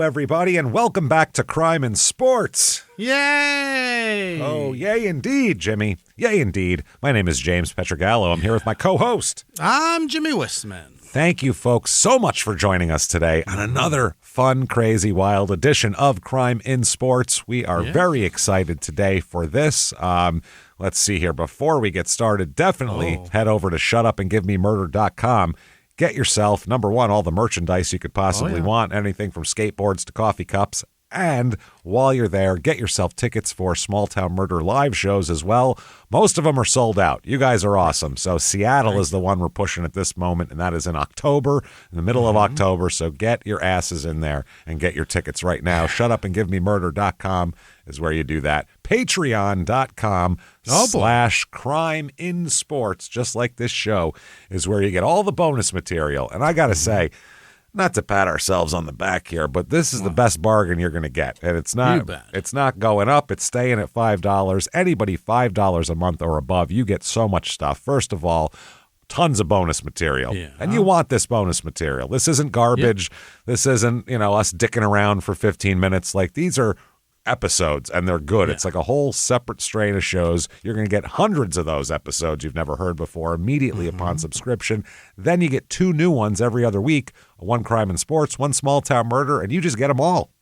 everybody, and welcome back to Crime in Sports. Yay! Oh, yay indeed, Jimmy. Yay indeed. My name is James Petrogallo. I'm here with my co-host. I'm Jimmy Wistman. Thank you, folks, so much for joining us today on another fun, crazy, wild edition of Crime in Sports. We are very excited today for this. Let's see here. Before we get started, definitely head over to shutupandgivememurder.com. Get yourself, number one, all the merchandise you could possibly want, anything from skateboards to coffee cups. And while you're there, get yourself tickets for Small Town Murder live shows as well. Most of them are sold out. You guys are awesome. So Seattle is the one we're pushing at this moment, and that is in October, in the middle of October. So get your asses in there and get your tickets right now. Shutupandgivememurder.com is where you do that. Patreon.com/crime in sports, just like this show, is where you get all the bonus material. And I got to say, not to pat ourselves on the back here, but this is the best bargain you're going to get. And it's not going up. It's staying at $5. Anybody $5 a month or above, you get so much stuff. First of all, tons of bonus material. And you want this bonus material. This isn't garbage. This isn't, us dicking around for 15 minutes. Like, these are episodes, and they're good. It's like a whole separate strain of shows. You're going to get hundreds of those episodes you've never heard before immediately upon subscription. Then you get 2 new ones every other week, one Crime in Sports, one Small Town Murder, and you just get them all.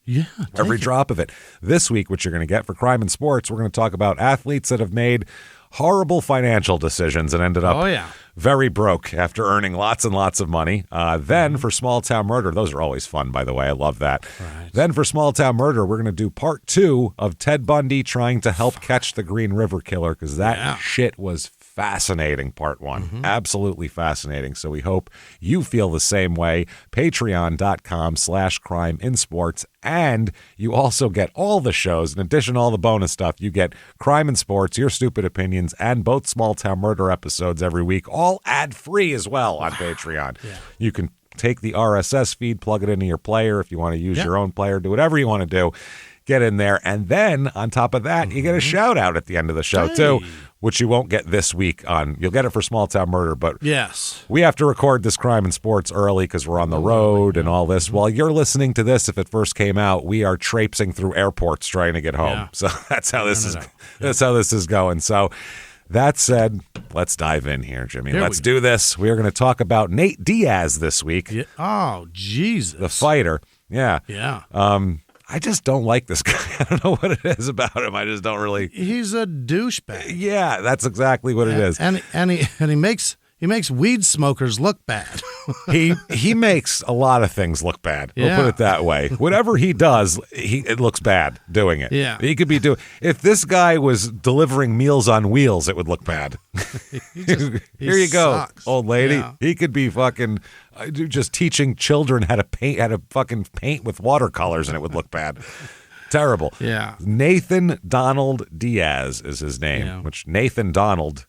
Yeah. Every drop of it. This week, what you're going to get for Crime in Sports, we're going to talk about athletes that have made horrible financial decisions and ended up very broke after earning lots and lots of money. Then for Small Town Murder, those are always fun, by the way. I love that. Right. Then for Small Town Murder, we're going to do part 2 of Ted Bundy trying to help catch the Green River Killer, because that shit was fascinating, part 1. Absolutely fascinating. So we hope you feel the same way. Patreon.com/crime in sports. And you also get all the shows. In addition to all the bonus stuff, you get Crime in Sports, Your Stupid Opinions, and both Small Town Murder episodes every week, all ad-free as well on Patreon. You can take the RSS feed, plug it into your player if you want to use your own player, do whatever you want to do. Get in there. And then on top of that, you get a shout out at the end of the show too, which you won't get this week on. You'll get it for Small Town Murder, but we have to record this Crime in Sports early because we're on the road and all this. While you're listening to this, if it first came out, we are traipsing through airports trying to get home. So that's how this is. That's how this is going. So that said, let's dive in here, Jimmy. Let's do this. We are going to talk about Nate Diaz this week. Oh, Jesus. The fighter. I just don't like this guy. I don't know what it is about him. I just don't really. He's a douchebag. Yeah, that's exactly what it is. And he makes weed smokers look bad. He makes a lot of things look bad. We'll put it that way. Whatever he does, it looks bad doing it. Yeah. He could be doing. If this guy was delivering Meals on Wheels, it would look bad. Here you go, old lady. Yeah. He could be fucking just teaching children how to fucking paint with watercolors, and it would look bad. Terrible. Yeah. Nathan Donald Diaz is his name, which Nathan Donald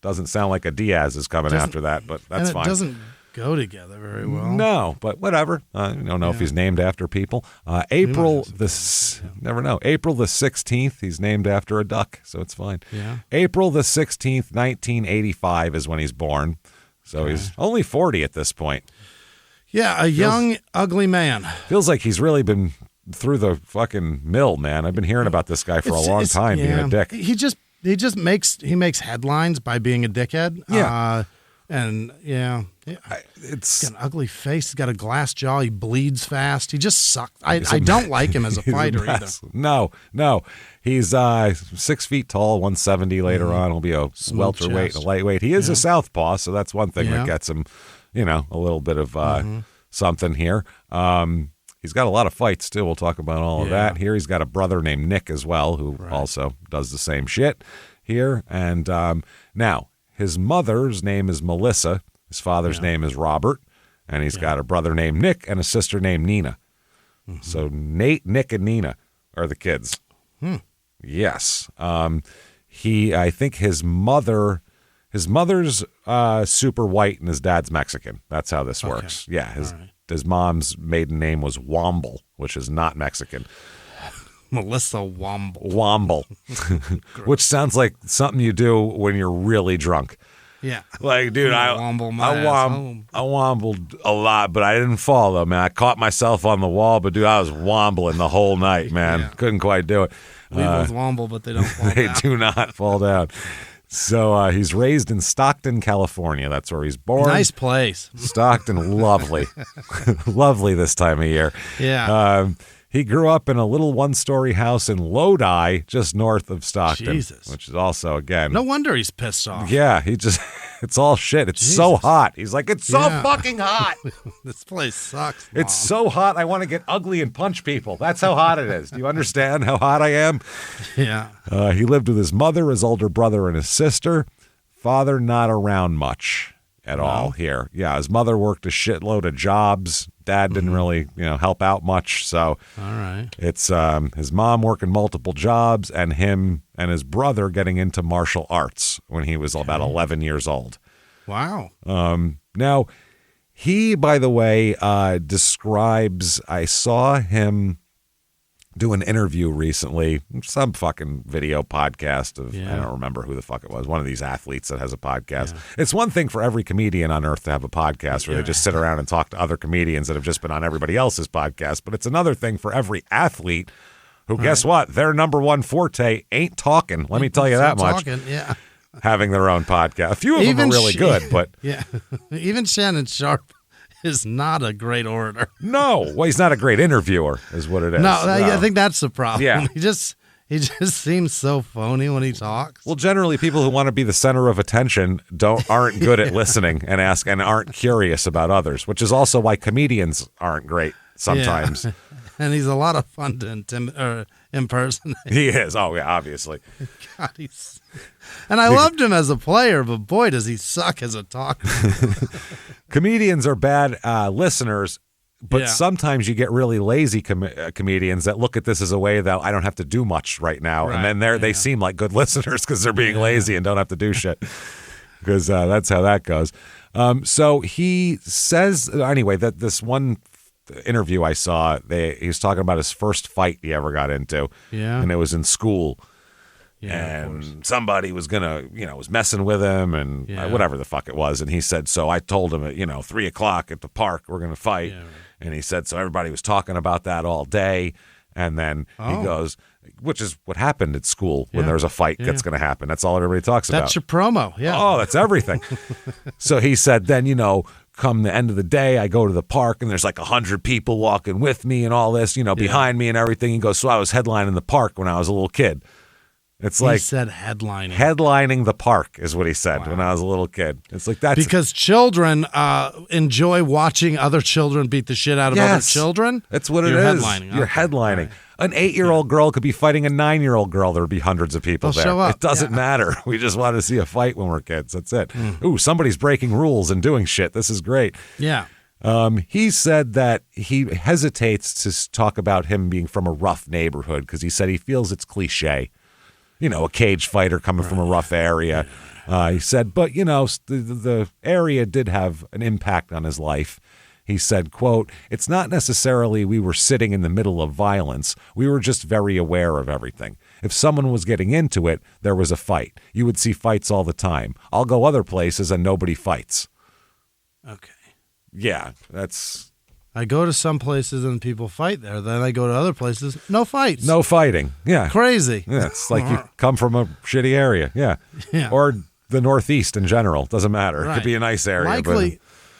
doesn't sound like a Diaz is coming after that, but that's fine. It doesn't go together very well. No, but whatever. I don't know if he's named after people. April the 16th, he's named after a duck, so it's fine. Yeah. April the 16th, 1985 is when he's born. So he's only 40 at this point. Yeah, young, ugly man. Feels like he's really been through the fucking mill, man. I've been hearing about this guy for a long time being a dick. He makes headlines by being a dickhead. Yeah. He's got an ugly face. He's got a glass jaw. He bleeds fast. He just sucks. I don't like him as a fighter either. No. He's 6 feet tall, 170 later on. He'll be a welterweight and a lightweight. He is a southpaw, so that's one thing that gets him, a little bit of something here. He's got a lot of fights, too. We'll talk about all of that. Here he's got a brother named Nick as well, who also does the same shit here. And now, his mother's name is Melissa. His father's name is Robert. And he's got a brother named Nick and a sister named Nina. So Nate, Nick, and Nina are the kids. Yes. I think his mother's super white and his dad's Mexican. That's how this works. Yeah, his mom's maiden name was Womble, which is not Mexican. Melissa Womble. Womble, which sounds like something you do when you're really drunk. Yeah. Like, dude, I wombled a lot, but I didn't fall, though, man. I caught myself on the wall, but, dude, I was wombling the whole night, man. Couldn't quite do it. Weevils womble, but they don't fall They down. do not fall down. So he's raised in Stockton, California. That's where he's born. Nice place. Stockton, lovely. Lovely this time of year. Yeah. He grew up in a little one-story house in Lodi, just north of Stockton. Jesus. Which is also, again... No wonder he's pissed off. Yeah, it's all shit. It's so hot. He's like, it's so fucking hot. This place sucks, Mom. It's so hot, I want to get ugly and punch people. That's how hot it is. Do you understand how hot I am? Yeah. He lived with his mother, his older brother, and his sister. Father not around much at all here. Yeah, his mother worked a shitload of jobs. Dad didn't really, help out much. So all right. It's his mom working multiple jobs and him and his brother getting into martial arts when he was about 11 years old. Wow. Now, he, by the way, describes, I saw him do an interview recently, some fucking video podcast of, I don't remember who the fuck it was, one of these athletes that has a podcast. Yeah. It's one thing for every comedian on earth to have a podcast where they just sit around and talk to other comedians that have just been on everybody else's podcast, but it's another thing for every athlete who, guess what, their number one forte ain't talking. Let me tell you that much. Yeah. Having their own podcast. A few of them are really good, but... Yeah. Even Shannon Sharp is not a great orator. No. Well, he's not a great interviewer, is what it is. No, I think that's the problem. Yeah. He just seems so phony when he talks. Well, generally, people who want to be the center of attention aren't good at listening and aren't curious about others, which is also why comedians aren't great sometimes. Yeah. And he's a lot of fun to impersonate. He is. Oh, yeah, obviously. God, and I loved him as a player, but boy, does he suck as a talker. Comedians are bad listeners, but sometimes you get really lazy comedians that look at this as a way that I don't have to do much right now. Right. And then they seem like good listeners because they're being lazy and don't have to do shit. Because that's how that goes. So he says, anyway, that this one interview I saw, he was talking about his first fight he ever got into. Yeah. And it was in school. Yeah, and somebody was was messing with him and whatever the fuck it was. And he said, so I told him at, 3:00 at the park, we're going to fight. Yeah, right. And he said, so everybody was talking about that all day. And then he goes, which is what happened at school when there's a fight that's going to happen. That's all everybody talks about. That's your promo. Yeah. Oh, that's everything. So he said, then, come the end of the day, I go to the park and there's like 100 people walking with me and all this, behind me and everything. He goes, so I was headlining the park when I was a little kid. It's like, he said headlining. Headlining the park is what he said when I was a little kid. It's like that's because children enjoy watching other children beat the shit out of other children. That's what it is. Headlining. You're headlining. Right. An 8-year-old girl could be fighting a 9-year-old girl. There would be hundreds of people there. Show up. It doesn't matter. We just want to see a fight when we're kids. That's it. Ooh, somebody's breaking rules and doing shit. This is great. Yeah. He said that he hesitates to talk about him being from a rough neighborhood because he said he feels it's cliche. A cage fighter coming from a rough area. He said, but, the area did have an impact on his life. He said, quote, it's not necessarily we were sitting in the middle of violence. We were just very aware of everything. If someone was getting into it, there was a fight. You would see fights all the time. I'll go other places and nobody fights. Okay. Yeah, that's... I go to some places and people fight there. Then I go to other places, no fights. No fighting. Yeah. Crazy. Yeah, it's like you come from a shitty area. Yeah. Or the Northeast in general. Doesn't matter. Right. It could be a nice area.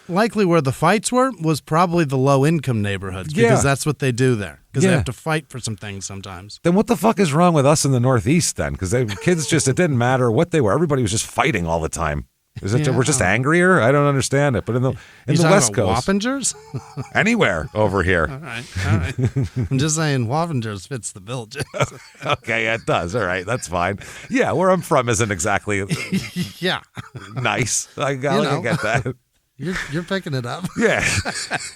Likely where the fights were was probably the low-income neighborhoods because that's what they do there. Because they have to fight for some things sometimes. Then what the fuck is wrong with us in the Northeast then? Because kids just, it didn't matter what they were. Everybody was just fighting all the time. Is it we're just angrier? I don't understand it. But in the West Coast, Wappingers? Anywhere over here. All right. I'm just saying Wappingers fits the bill. Okay, it does. All right, that's fine. Yeah, where I'm from isn't exactly nice. I get that. You're picking it up. Yeah.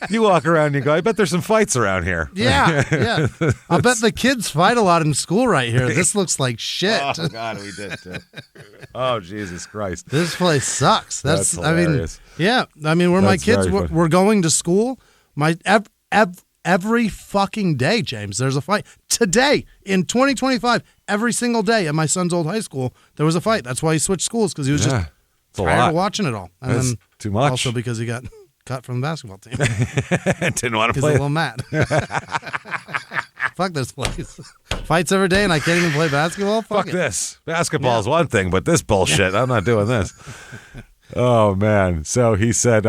You walk around and you go, I bet there's some fights around here. Yeah. I bet the kids fight a lot in school right here. This looks like shit. Oh, God, we did too. Oh, Jesus Christ. This place sucks. That's hilarious. I mean, where my kids were going to school, every fucking day, James, there's a fight. Today, in 2025, every single day at my son's old high school, there was a fight. That's why he switched schools, because he was just It's a Tired lot. of watching it all. And That's then too much. Also because he got cut from the basketball team. Didn't want to He's play. a little mad. Fuck this place. Fights every day and I can't even play basketball? Fuck this. Basketball is one thing, but this bullshit, I'm not doing this. Oh, man. So he said,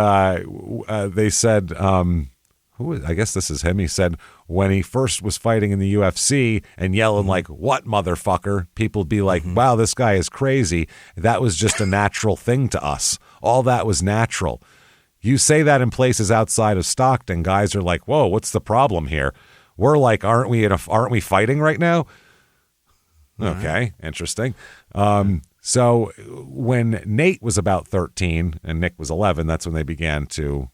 they said, I guess this is him. He said when he first was fighting in the UFC and yelling like, what motherfucker? People would be like, wow, this guy is crazy. That was just a natural thing to us. All that was natural. You say that in places outside of Stockton, guys are like, whoa, what's the problem here? We're like, aren't we fighting right now? Okay, interesting. So when Nate was about 13 and Nick was 11, that's when they began to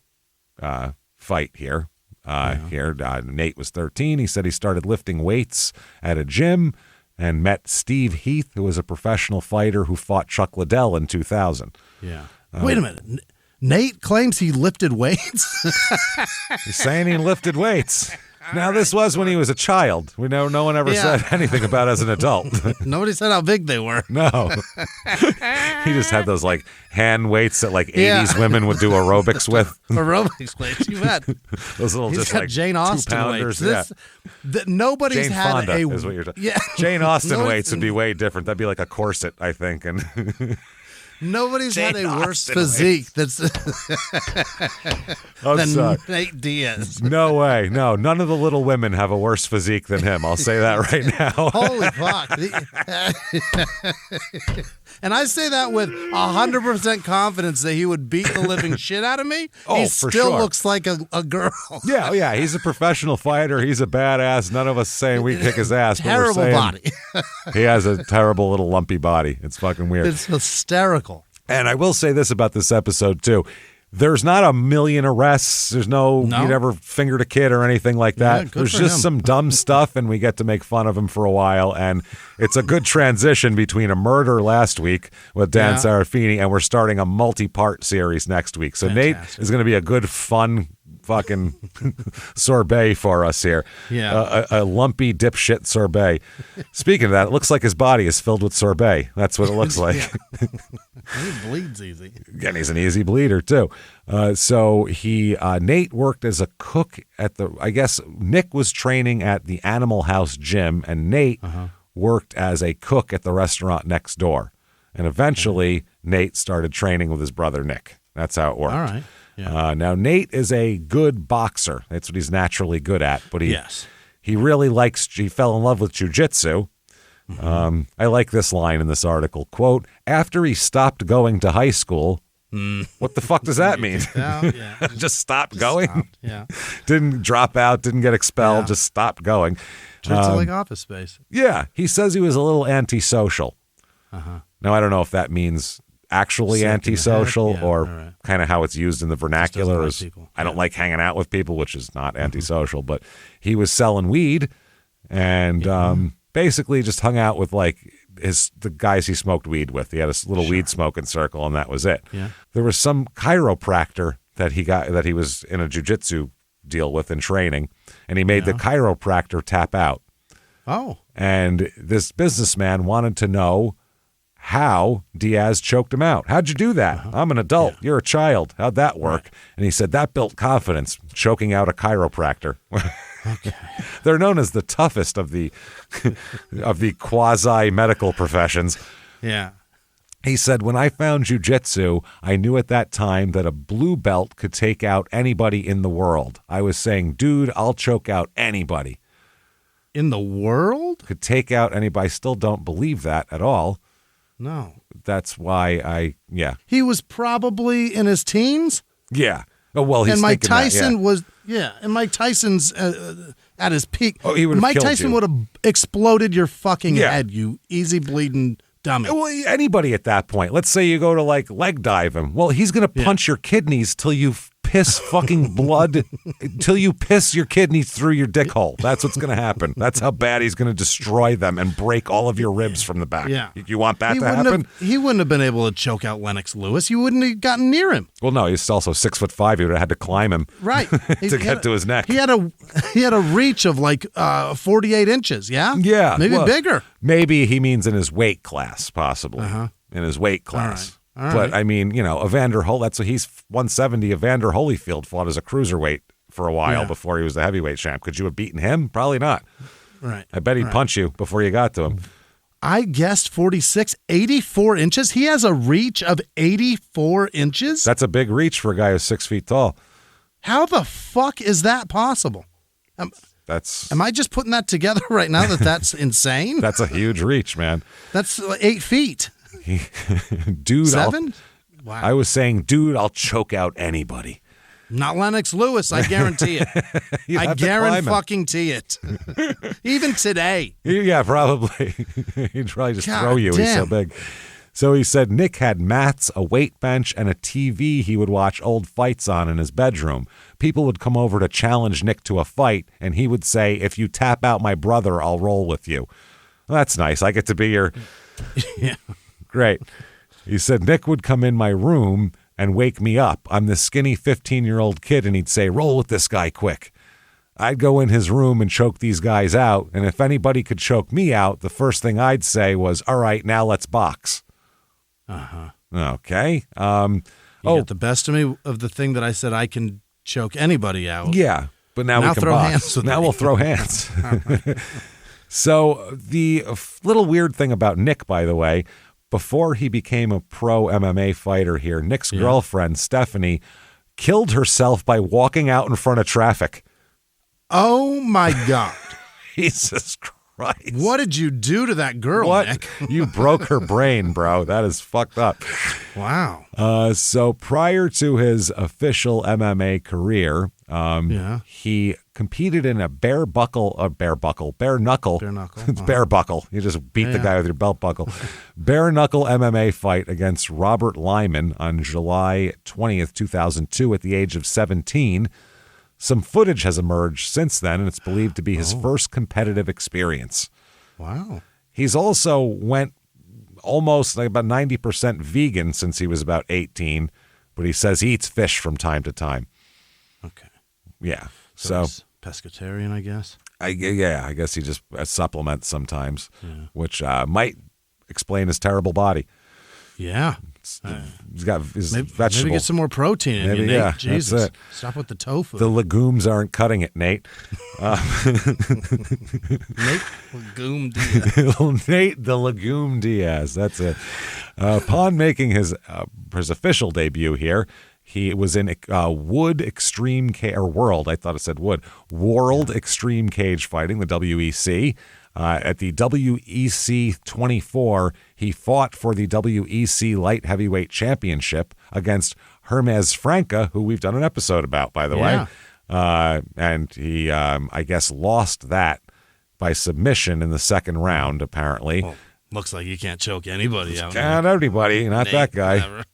fight here. Nate was 13. He said he started lifting weights at a gym and met Steve Heath, who was a professional fighter who fought Chuck Liddell in 2000. Yeah. Wait a minute. Nate claims he lifted weights? He's saying he lifted weights. Now, this was when he was a child. We know no one ever said anything about as an adult. Nobody said how big they were. No. He just had those like hand weights that like 80s women would do aerobics with. Aerobics weights, you bet. Those little He's just got like Jane Austen 2-pounders. weights. Nobody's Jane had Fonda a is what you're talking. Jane Austen weights would be way different. That'd be like a corset, I think. And nobody's had a worse Austen physique than sorry. Nate Diaz. No way. No, none of the little women have a worse physique than him. I'll say that right now. Holy fuck. And I say that with 100% confidence that he would beat the living shit out of me. Oh, he for still sure. looks like a girl. Yeah. He's a professional fighter. He's a badass. None of us saying we kick his ass. Terrible but we're saying body. He has a terrible little lumpy body. It's fucking weird. It's hysterical. And I will say this about this episode, too. There's not a million arrests. There's no. He never fingered a kid or anything like that. Yeah, good There's for just him. some dumb stuff, and we get to make fun of him for a while. And it's a good transition between a murder last week with Dan Serafini, and we're starting a multi-part series next week. So Fantastic. Nate is going to be a good, fun fucking sorbet for us here. Yeah. A lumpy dipshit sorbet. Speaking of that, it looks like his body is filled with sorbet. That's what it looks like. He bleeds easy. And he's an easy bleeder too. So Nate worked as a cook at I guess Nick was training at the Animal House gym, and Nate worked as a cook at the restaurant next door. And eventually Nate started training with his brother Nick. That's how it worked. All right. Yeah. Now Nate is a good boxer. That's what he's naturally good at. But he fell in love with jiu-jitsu. I like this line in this article, quote, after he stopped going to high school. What the fuck does that mean? Just stopped going? Stopped, yeah. Didn't drop out, didn't get expelled, just stopped going. Treats it like Office Space. Yeah, he says he was a little antisocial. Now, I don't know if that means actually Sick in the antisocial head? or kind of how it's used in the vernacular. like Is, people. I don't like hanging out with people, which is not antisocial, but he was selling weed and basically just hung out with like the guys he smoked weed with. He had a little weed smoking circle, and that was it. Yeah. There was some chiropractor that he was in a jiu-jitsu deal with in training, and he made the chiropractor tap out. Oh. And this businessman wanted to know how Diaz choked him out. How'd you do that? I'm an adult. You're a child. How'd that work? Right. And he said that built confidence, choking out a chiropractor. Okay. They're known as the toughest of the quasi-medical professions. Yeah. He said, when I found jiu-jitsu, I knew at that time that a blue belt could take out anybody in the world. I was saying, dude, I'll choke out anybody. In the world? Could take out anybody. I still don't believe that at all. No. That's why He was probably in his teens? Yeah. Oh, well, he's and Mike thinking Tyson that, was, and Mike Tyson's at his peak. Oh, he would have Mike killed Tyson you. would have exploded your fucking head, you easy bleeding dummy. Well, anybody at that point. Let's say you go to like leg dive him. Well, he's going to punch your kidneys till you piss fucking blood, till you piss your kidneys through your dick hole. That's what's going to happen. That's how bad he's going to destroy them and break all of your ribs from the back. Yeah. You want that to happen? He wouldn't have been able to choke out Lennox Lewis. You wouldn't have gotten near him. Well, no, he's also 6'5". He would have had to climb him, right, to get to his neck. He had a reach of like 48 inches. Yeah, yeah, maybe bigger. Maybe he means in his weight class, possibly in his weight class. All right. But, I mean, Evander Holyfield, that's what he's 170. Evander Holyfield fought as a cruiserweight for a while before he was the heavyweight champ. Could you have beaten him? Probably not. Right. I bet he'd punch you before you got to him. I guessed 46, 84 inches. He has a reach of 84 inches? That's a big reach for a guy who's 6 feet tall. How the fuck is that possible? Am I just putting that together right now that's insane? That's a huge reach, man. That's 8 feet. Dude, 7? Wow. I was saying, dude, I'll choke out anybody. Not Lennox Lewis, I guarantee it. I guarantee it. Even today. Yeah, probably. He'd probably just throw you. Damn. He's so big. So he said Nick had mats, a weight bench, and a TV he would watch old fights on in his bedroom. People would come over to challenge Nick to a fight, and he would say, if you tap out my brother, I'll roll with you. Well, that's nice. I get to be your... Yeah. Great. He said Nick would come in my room and wake me up. I'm this skinny 15-year-old kid, and he'd say, roll with this guy quick. I'd go in his room and choke these guys out, and if anybody could choke me out, the first thing I'd say was, all right, now let's box. Uh-huh. Okay. You get the best of me of the thing that I said I can choke anybody out. Yeah, but now we can throw box. Hands with now me. We'll throw hands. So the little weird thing about Nick, by the way, before he became a pro MMA fighter here, Nick's girlfriend, Stephanie, killed herself by walking out in front of traffic. Oh, my God. Jesus Christ. What did you do to that girl, Nick? You broke her brain, bro. That is fucked up. Wow. So prior to his official MMA career, he competed in a bare knuckle. It's bare buckle. You just beat the guy with your belt buckle. Bare knuckle MMA fight against Robert Lyman on July 20th, 2002 at the age of 17. Some footage has emerged since then, and it's believed to be his first competitive experience. Wow. He's also went almost like about 90% vegan since he was about 18, but he says he eats fish from time to time. Okay. Yeah. So he's pescatarian, I guess? I guess he just supplements sometimes, which might explain his terrible body. Yeah. He's got his vegetables. Maybe get some more protein in you, Nate. Yeah, Jesus. that's it. Stop with the tofu. The legumes aren't cutting it, Nate. Nate Legume Diaz. Nate the Legume Diaz. That's it. Upon making his official debut here, he was in World Extreme Cage Fighting, the WEC. At the WEC 24, he fought for the WEC Light Heavyweight Championship against Hermes Franca, who we've done an episode about, by the way. And he, I guess, lost that by submission in the second round, apparently. Well, looks like you can't choke anybody out. Not anybody, not Nate, that guy.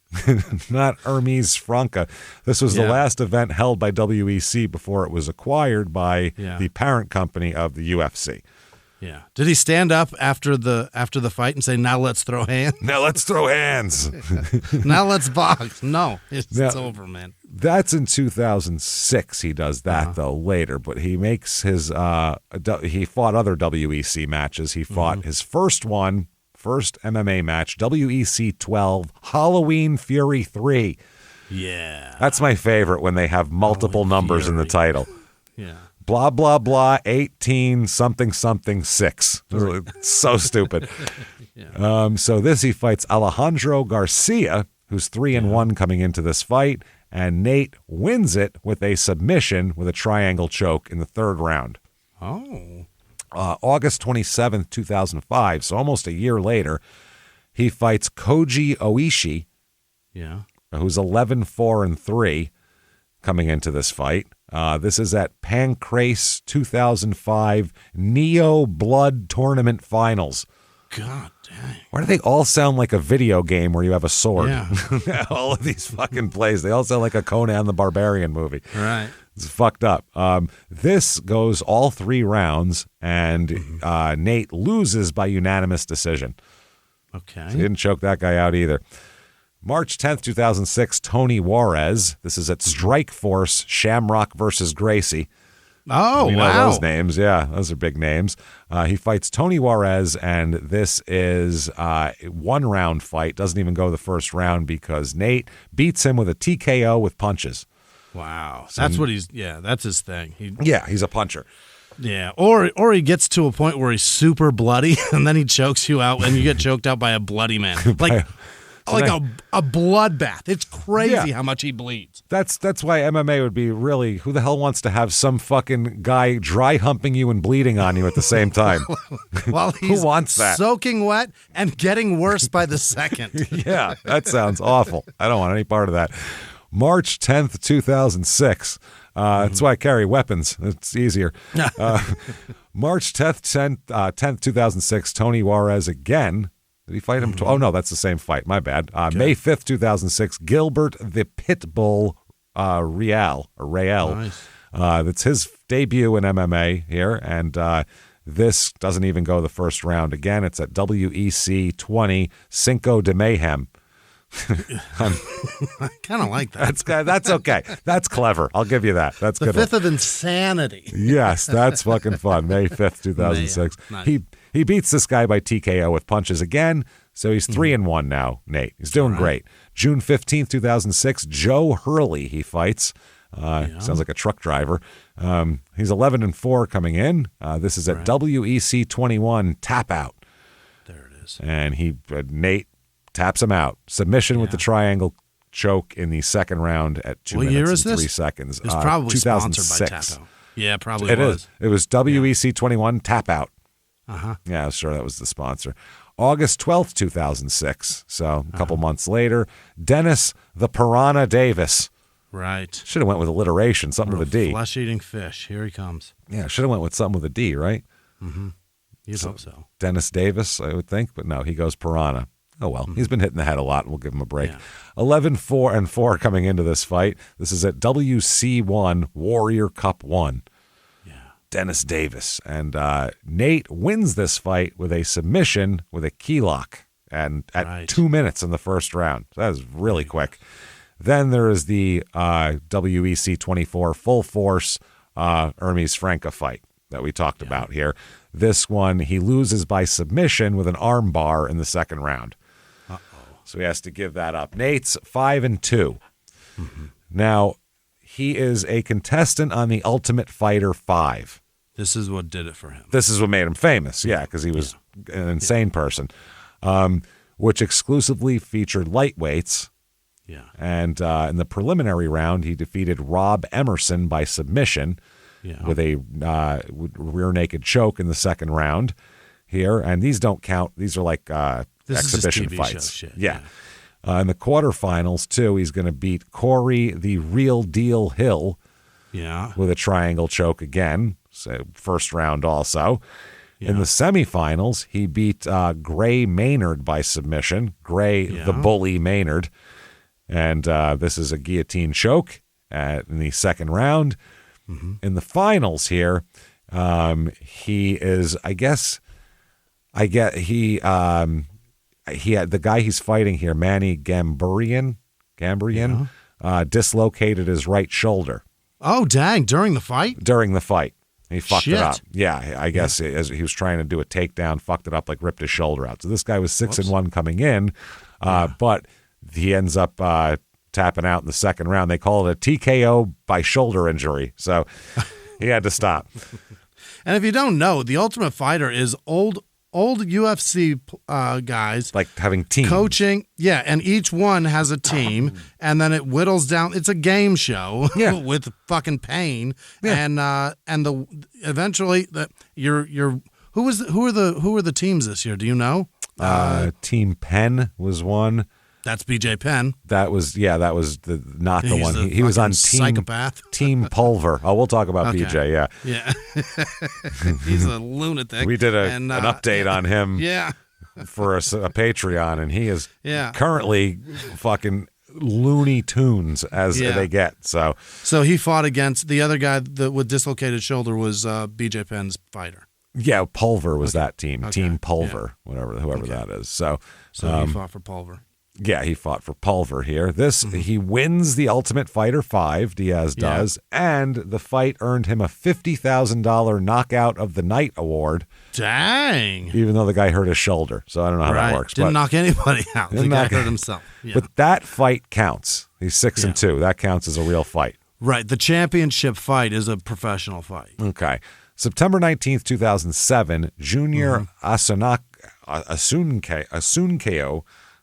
Not Hermes Franca. This was the last event held by WEC before it was acquired by the parent company of the UFC. Yeah. Did he stand up after the fight and say, "Now let's throw hands"? Now let's throw hands. Now let's box. No, it's over, man. That's in 2006. He does that though later, but he makes his. He fought other WEC matches. He fought his first MMA match, WEC 12, Halloween Fury 3. Yeah, that's my favorite when they have multiple numbers in the title. Yeah. Blah, blah, blah, 18, something, something, 6. So stupid. So he fights Alejandro Garcia, who's 3-1 coming into this fight, and Nate wins it with a submission with a triangle choke in the third round. Oh. August 27th, 2005, so almost a year later, he fights Koji Oishi, who's 11-4-3 coming into this fight. This is at Pancrase 2005 Neo Blood Tournament Finals. God dang. Why do they all sound like a video game where you have a sword? Yeah. All of these fucking plays, they all sound like a Conan the Barbarian movie. Right. It's fucked up. This goes all 3 rounds, and Nate loses by unanimous decision. Okay. So he didn't choke that guy out either. March 10th, 2006, Tony Juarez. This is at Strikeforce, Shamrock versus Gracie. Oh, you know wow. those names. Yeah, those are big names. He fights Tony Juarez, and this is a 1-round fight. Doesn't even go the first round because Nate beats him with a TKO with punches. Wow. That's what that's his thing. He's a puncher. Yeah, or he gets to a point where he's super bloody, and then he chokes you out, and you get choked out by a bloody man, like a bloodbath. It's crazy how much he bleeds. That's why MMA would be really. Who the hell wants to have some fucking guy dry humping you and bleeding on you at the same time? While he's who wants that? Soaking wet and getting worse by the second. Yeah, that sounds awful. I don't want any part of that. March 10th, 2006. That's why I carry weapons. It's easier. March 10th, 2006, Tony Juarez again. Did he fight him? Oh, no, that's the same fight. My bad. May 5th, 2006, Gilbert the Pitbull Real. Nice. That's his debut in MMA here, and this doesn't even go the first round. Again, it's at WEC 20, Cinco de Mayhem. I kind of like that. That's okay. That's clever. I'll give you that. That's the good. 5th of insanity. Yes, that's fucking fun. May 5th, 2006. Nice. He beats this guy by TKO with punches again, so he's 3-1 now, Nate. He's doing great. June 15th, 2006, Joe Hurley he fights. Sounds like a truck driver. He's 11-4 coming in. This is at WEC 21, tap out. There it is. And Nate taps him out. Submission with the triangle choke in the second round at 2 minutes and 3 seconds. It's probably 2006. sponsored by Tap Out. Yeah, probably It is. It was WEC 21 tap out. Uh-huh. Yeah, I was sure that was the sponsor. August 12th, 2006. So a couple months later, Dennis the Piranha Davis. Right. Should have went with alliteration, something with a D. Flesh-eating fish. Here he comes. Yeah, should have went with something with a D, right? Mm-hmm. You'd hope so. Dennis Davis, I would think, but no, he goes Piranha. Oh, well, he's been hitting the head a lot. We'll give him a break. Yeah. 11-4 coming into this fight. This is at WC1 Warrior Cup 1. Yeah. Dennis Davis. And Nate wins this fight with a submission with a key lock and at 2 minutes in the first round. So that was really quick. Then there is the WEC 24 full force Hermes Franca fight that we talked about here. This one, he loses by submission with an arm bar in the second round. So he has to give that up. Nate's 5-2. Mm-hmm. Now, he is a contestant on The Ultimate Fighter 5. This is what did it for him. This is what made him famous, because he was an insane person, which exclusively featured lightweights. Yeah. And in the preliminary round, he defeated Rob Emerson by submission with a rear naked choke in the second round here. And these don't count. These are like exhibition fights. Shit. Yeah. In the quarterfinals, too, he's going to beat Corey the Real Deal Hill with a triangle choke again. So first round also. Yeah. In the semifinals, he beat Gray Maynard by submission. Gray the Bully Maynard. And this is a guillotine choke in the second round. Mm-hmm. In the finals here, he is, he had the guy he's fighting here, Manny Gambarian, dislocated his right shoulder. Oh, dang, during the fight? During the fight. He fucked it up. Yeah, I guess as he was trying to do a takedown, fucked it up, like ripped his shoulder out. So this guy was 6-1 coming in, but he ends up tapping out in the second round. They call it a TKO by shoulder injury. So he had to stop. And if you don't know, The Ultimate Fighter is old UFC guys. Like having teams. Coaching. Yeah, and each one has a team, and then it whittles down. It's a game show with fucking pain. Yeah. And eventually who are the teams this year? Do you know? Team Penn was one. That's BJ Penn. That was not the one. He was on Team Pulver. Oh, we'll talk about BJ. Yeah. He's a lunatic. We did an update on him. For a Patreon, and he is currently fucking Looney Tunes as they get. So he fought against the other guy that with dislocated shoulder was BJ Penn's fighter. Yeah, Pulver was that team. Okay. Team Pulver, whoever that is. So he fought for Pulver. Yeah, he fought for Pulver here. He wins the Ultimate Fighter 5, Diaz does, and the fight earned him a $50,000 Knockout of the Night award. Dang. Even though the guy hurt his shoulder, so I don't know how that works. Didn't knock anybody out. The guy hurt himself. Yeah. But that fight counts. He's 6-2. That counts as a real fight. Right. The championship fight is a professional fight. Okay. September 19th, 2007, Junior Asunkeo,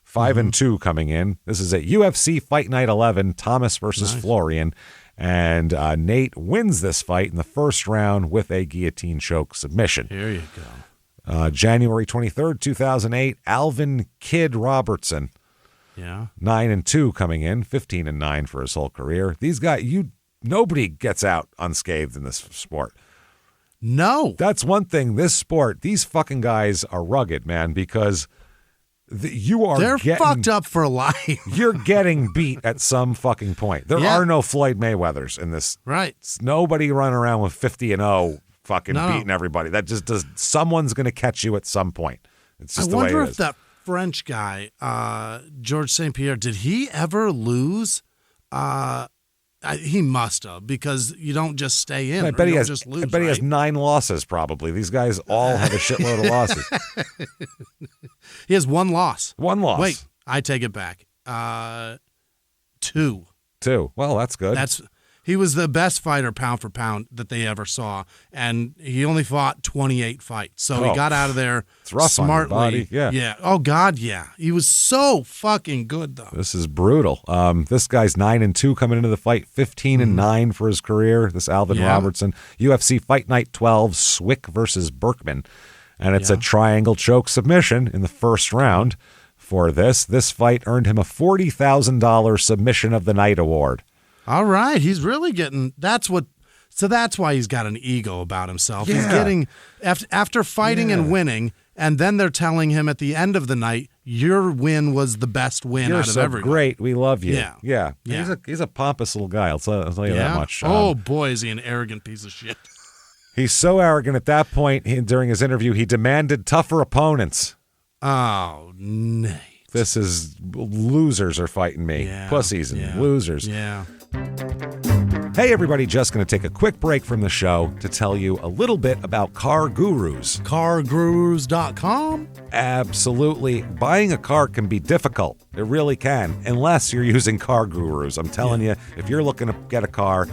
5-2 coming in. This is at UFC Fight Night 11, Thomas versus Florian. And Nate wins this fight in the first round with a guillotine choke submission. Here you go. January 23rd, 2008, Alvin Kid Robertson. Yeah. 9-2 coming in, 15-9 for his whole career. These guys, nobody gets out unscathed in this sport. No. That's one thing. This sport, these fucking guys are rugged, man, because they're fucked up for life. You're getting beat at some fucking point. There are no Floyd Mayweathers in this. Right. Nobody running around with 50-0 fucking beating everybody. That just does. Someone's going to catch you at some point. It's just the way it is. I wonder if that French guy, Georges St. Pierre, did he ever lose? He must have, because you don't just stay in. I bet he has. Just lose, I bet he has 9 losses. Probably these guys all have a shitload of losses. He has 1 loss. 1 loss. Wait, I take it back. 2. 2. Well, that's good. He was the best fighter pound for pound that they ever saw, and he only fought 28 fights. So he got out of there smartly. On your body. Yeah. Oh God, yeah. He was so fucking good though. This is brutal. This guy's 9-2 coming into the fight, 15-9 for his career. This Alvin Robertson, UFC Fight Night 12, Swick versus Berkman, and it's a triangle choke submission in the first round. For this fight earned him a $40,000 Submission of the Night award. All right, he's really getting. That's why he's got an ego about himself. Yeah. He's getting after fighting and winning, and then they're telling him at the end of the night, your win was the best win out of everyone. Great, we love you. Yeah. He's a pompous little guy. I'll tell you that much. Oh boy, is he an arrogant piece of shit. He's so arrogant. At that point during his interview, he demanded tougher opponents. Oh, Nate. This is losers are fighting me. Pussies and losers. Yeah. Hey, everybody, just going to take a quick break from the show to tell you a little bit about Car Gurus. CarGurus.com? Absolutely. Buying a car can be difficult. It really can, unless you're using Car Gurus. I'm telling you, if you're looking to get a car,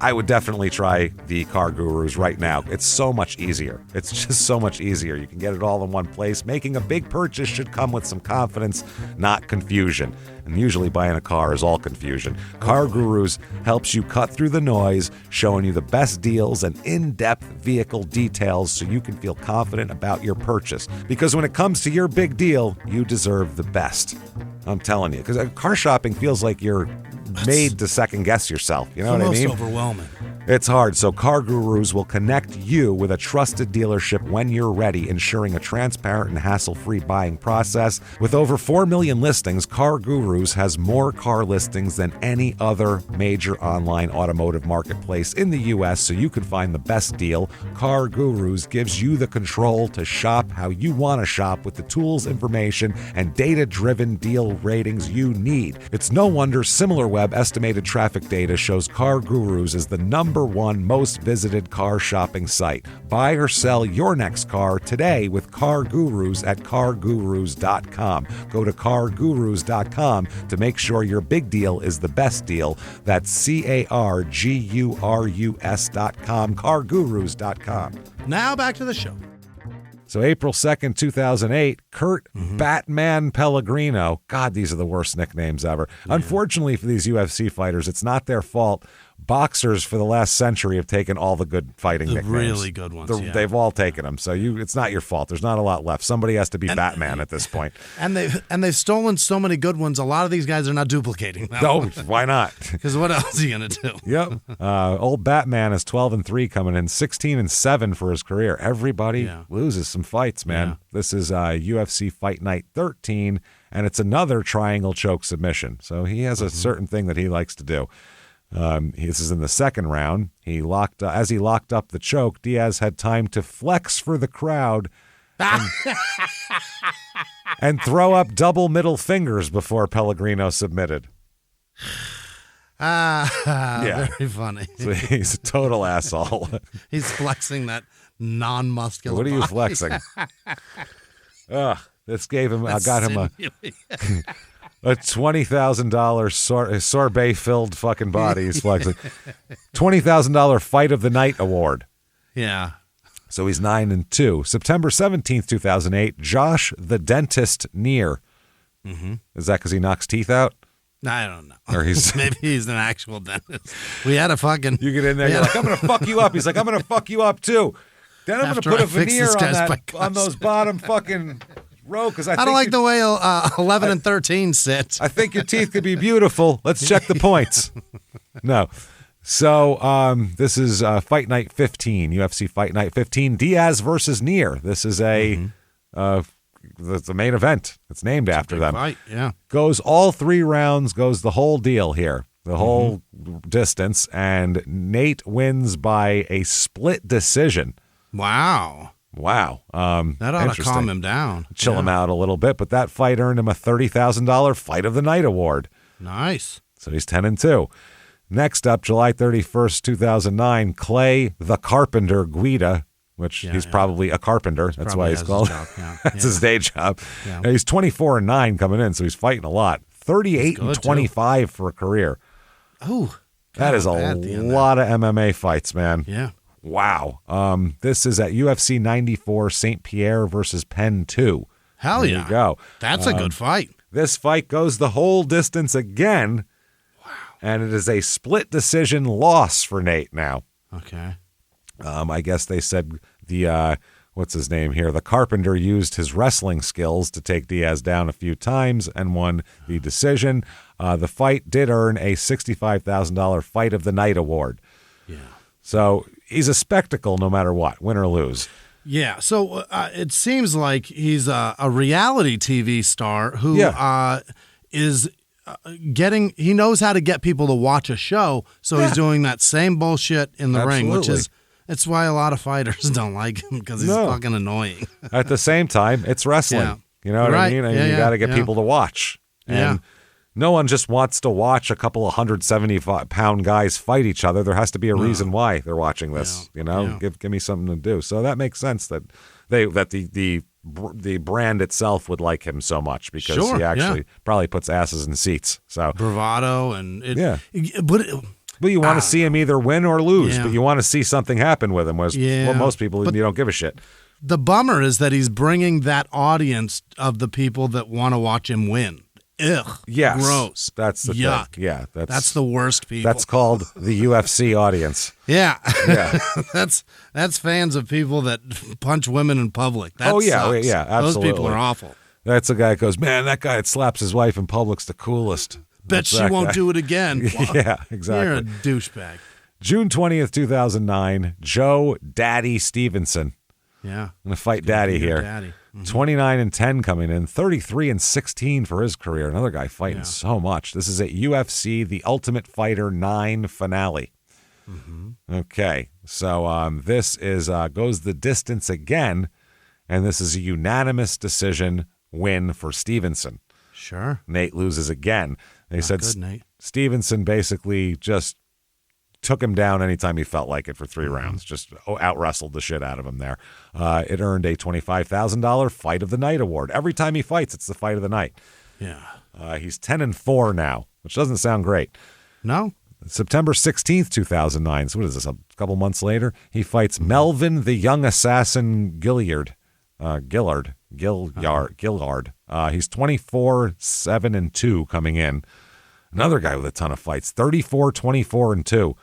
I would definitely try the Car Gurus right now. It's so much easier. It's just so much easier. You can get it all in one place. Making a big purchase should come with some confidence, not confusion. And usually buying a car is all confusion. Car Gurus helps you cut through the noise, showing you the best deals and in-depth vehicle details so you can feel confident about your purchase. Because when it comes to your big deal, you deserve the best. I'm telling you. Because car shopping feels like you're made to second guess yourself. You know what I mean? It's overwhelming. It's hard, so Car Gurus will connect you with a trusted dealership when you're ready, ensuring a transparent and hassle-free buying process. With over 4 million listings, Car Gurus has more car listings than any other major online automotive marketplace in the U.S., so you can find the best deal. Car Gurus gives you the control to shop how you want to shop with the tools, information, and data-driven deal ratings you need. It's no wonder SimilarWeb estimated traffic data shows Car Gurus is the #1 most visited car shopping site. Buy or sell your next car today with Car Gurus at CarGurus.com. Go to CarGurus.com to make sure your big deal is the best deal. That's CarGurus.com, CarGurus.com. Now back to the show. So April 2nd, 2008, Kurt Batman Pellegrino. God, these are the worst nicknames ever. Yeah. Unfortunately for these UFC fighters, it's not their fault. Boxers for the last century have taken all the good fighting nicknames. Really good ones, They've all taken them. So it's not your fault. There's not a lot left. Somebody has to be Batman at this point. And they've stolen so many good ones. A lot of these guys are not duplicating them. No, why not? Because what else are you going to do? Yep. Old Batman is 12-3 coming in, 16-7 for his career. Everybody loses some fights, man. Yeah. This is UFC Fight Night 13, and it's another triangle choke submission. So he has a certain thing that he likes to do. This is in the second round. As he locked up the choke, Diaz had time to flex for the crowd and throw up double middle fingers before Pellegrino submitted. Very funny. So he's a total asshole. He's flexing that non-muscular What are you body. flexing? This gave him. I got him a $20,000 sorbet-filled fucking body. He's flexing. $20,000 Fight of the Night award. Yeah. So he's 9-2. September 17th, 2008. Josh the Dentist Neer. Mm-hmm. Is that because he knocks teeth out? I don't know. Or he's maybe he's an actual dentist. We had a fucking. You get in there, you're like, I'm gonna fuck you up. He's like, I'm gonna fuck you up too. Then I'm gonna put a veneer on those bottom fucking row because I don't like the way 11 and 13 sit. I think your teeth could be beautiful. Let's check the points. No. So this is Fight Night 15, UFC Fight Night 15, Diaz versus Neer. This is the main event. It's named after them. Fight, yeah. Goes all 3 rounds, goes the whole deal here, the whole distance, and Nate wins by a split decision. Wow. That ought to calm him down. Chill him out a little bit, but that fight earned him a $30,000 Fight of the Night award. Nice. So he's 10-2. Next up, July 31st, 2009, Clay the Carpenter Guida, which he's probably a carpenter. That's why he's called. That's his day job. Yeah. He's 24-9 coming in, so he's fighting a lot. 38-25 for a career. Oh, that is a lot of MMA fights, man. Yeah. Wow. This is at UFC 94, St. Pierre versus Penn 2. Hell yeah. There you go. That's a good fight. This fight goes the whole distance again. Wow. And it is a split decision loss for Nate now. Okay. I guess they said what's his name here? The Carpenter used his wrestling skills to take Diaz down a few times and won the decision. The fight did earn a $65,000 Fight of the Night award. Yeah. So he's a spectacle no matter what, win or lose. Yeah. So it seems like he's a reality TV star who is getting. He knows how to get people to watch a show. So he's doing that same bullshit in the ring, which is. It's why a lot of fighters don't like him because he's fucking annoying. At the same time, it's wrestling. Yeah. You know what I mean? And you got to get people to watch. And no one just wants to watch a couple of 175-pound guys fight each other. There has to be a reason why they're watching this. You know, give me something to do. So that makes sense that the brand itself would like him so much because he actually probably puts asses in seats. So bravado and But you want to see him either win or lose, but you want to see something happen with him. Whereas most people, you don't give a shit. The bummer is that he's bringing that audience of the people that want to watch him win. Ugh. Yes. Gross. That's the Yuck. thing. Yeah. That's the worst people. That's called the UFC audience. Yeah. Yeah. that's fans of people that punch women in public. That sucks. Yeah, absolutely. Those people are awful. That's a guy that goes, man, that guy that slaps his wife in public's the coolest. Bet she won't do it again. Yeah, exactly. You're a douchebag. June 20th, 2009, Joe Daddy Stevenson. Yeah. I'm going to fight Daddy here. Daddy. 29-10 coming in, 33-16 for his career. Another guy fighting so much. This is at UFC, The Ultimate Fighter 9 finale. Okay, so this is goes the distance again, and this is a unanimous decision win for Stevenson. Sure. Nate loses again. They said Nate. Stevenson basically just took him down anytime he felt like it for 3 rounds. Just out-wrestled the shit out of him there. It earned a $25,000 Fight of the Night award. Every time he fights, it's the Fight of the Night. Yeah. He's 10-4 now, which doesn't sound great. No. September 16th, 2009. So what is this, a couple months later? He fights Melvin the Young Assassin Gillard. Gillard. He's 24-7-2 coming in. Another guy with a ton of fights. 34-24-2.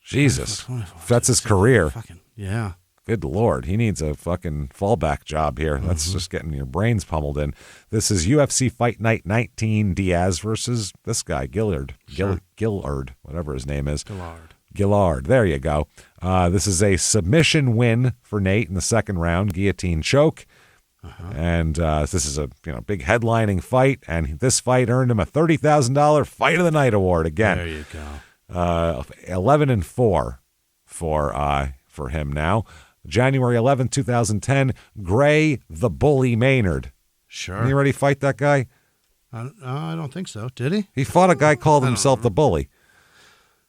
Jesus. That's his career. Yeah. Good Lord. He needs a fucking fallback job here. That's just getting your brains pummeled in. This is UFC Fight Night 19, Diaz versus this guy, Gillard. Sure. Gillard, whatever his name is. Gillard. There you go. This is a submission win for Nate in the second round, guillotine choke. And this is a big headlining fight, and this fight earned him a $30,000 Fight of the Night award again. There you go. 11-4 for him now. January 11th, 2010, Gray the Bully Maynard. Sure. You already fight that guy? I don't think so. Did he? He fought a guy called himself the Bully.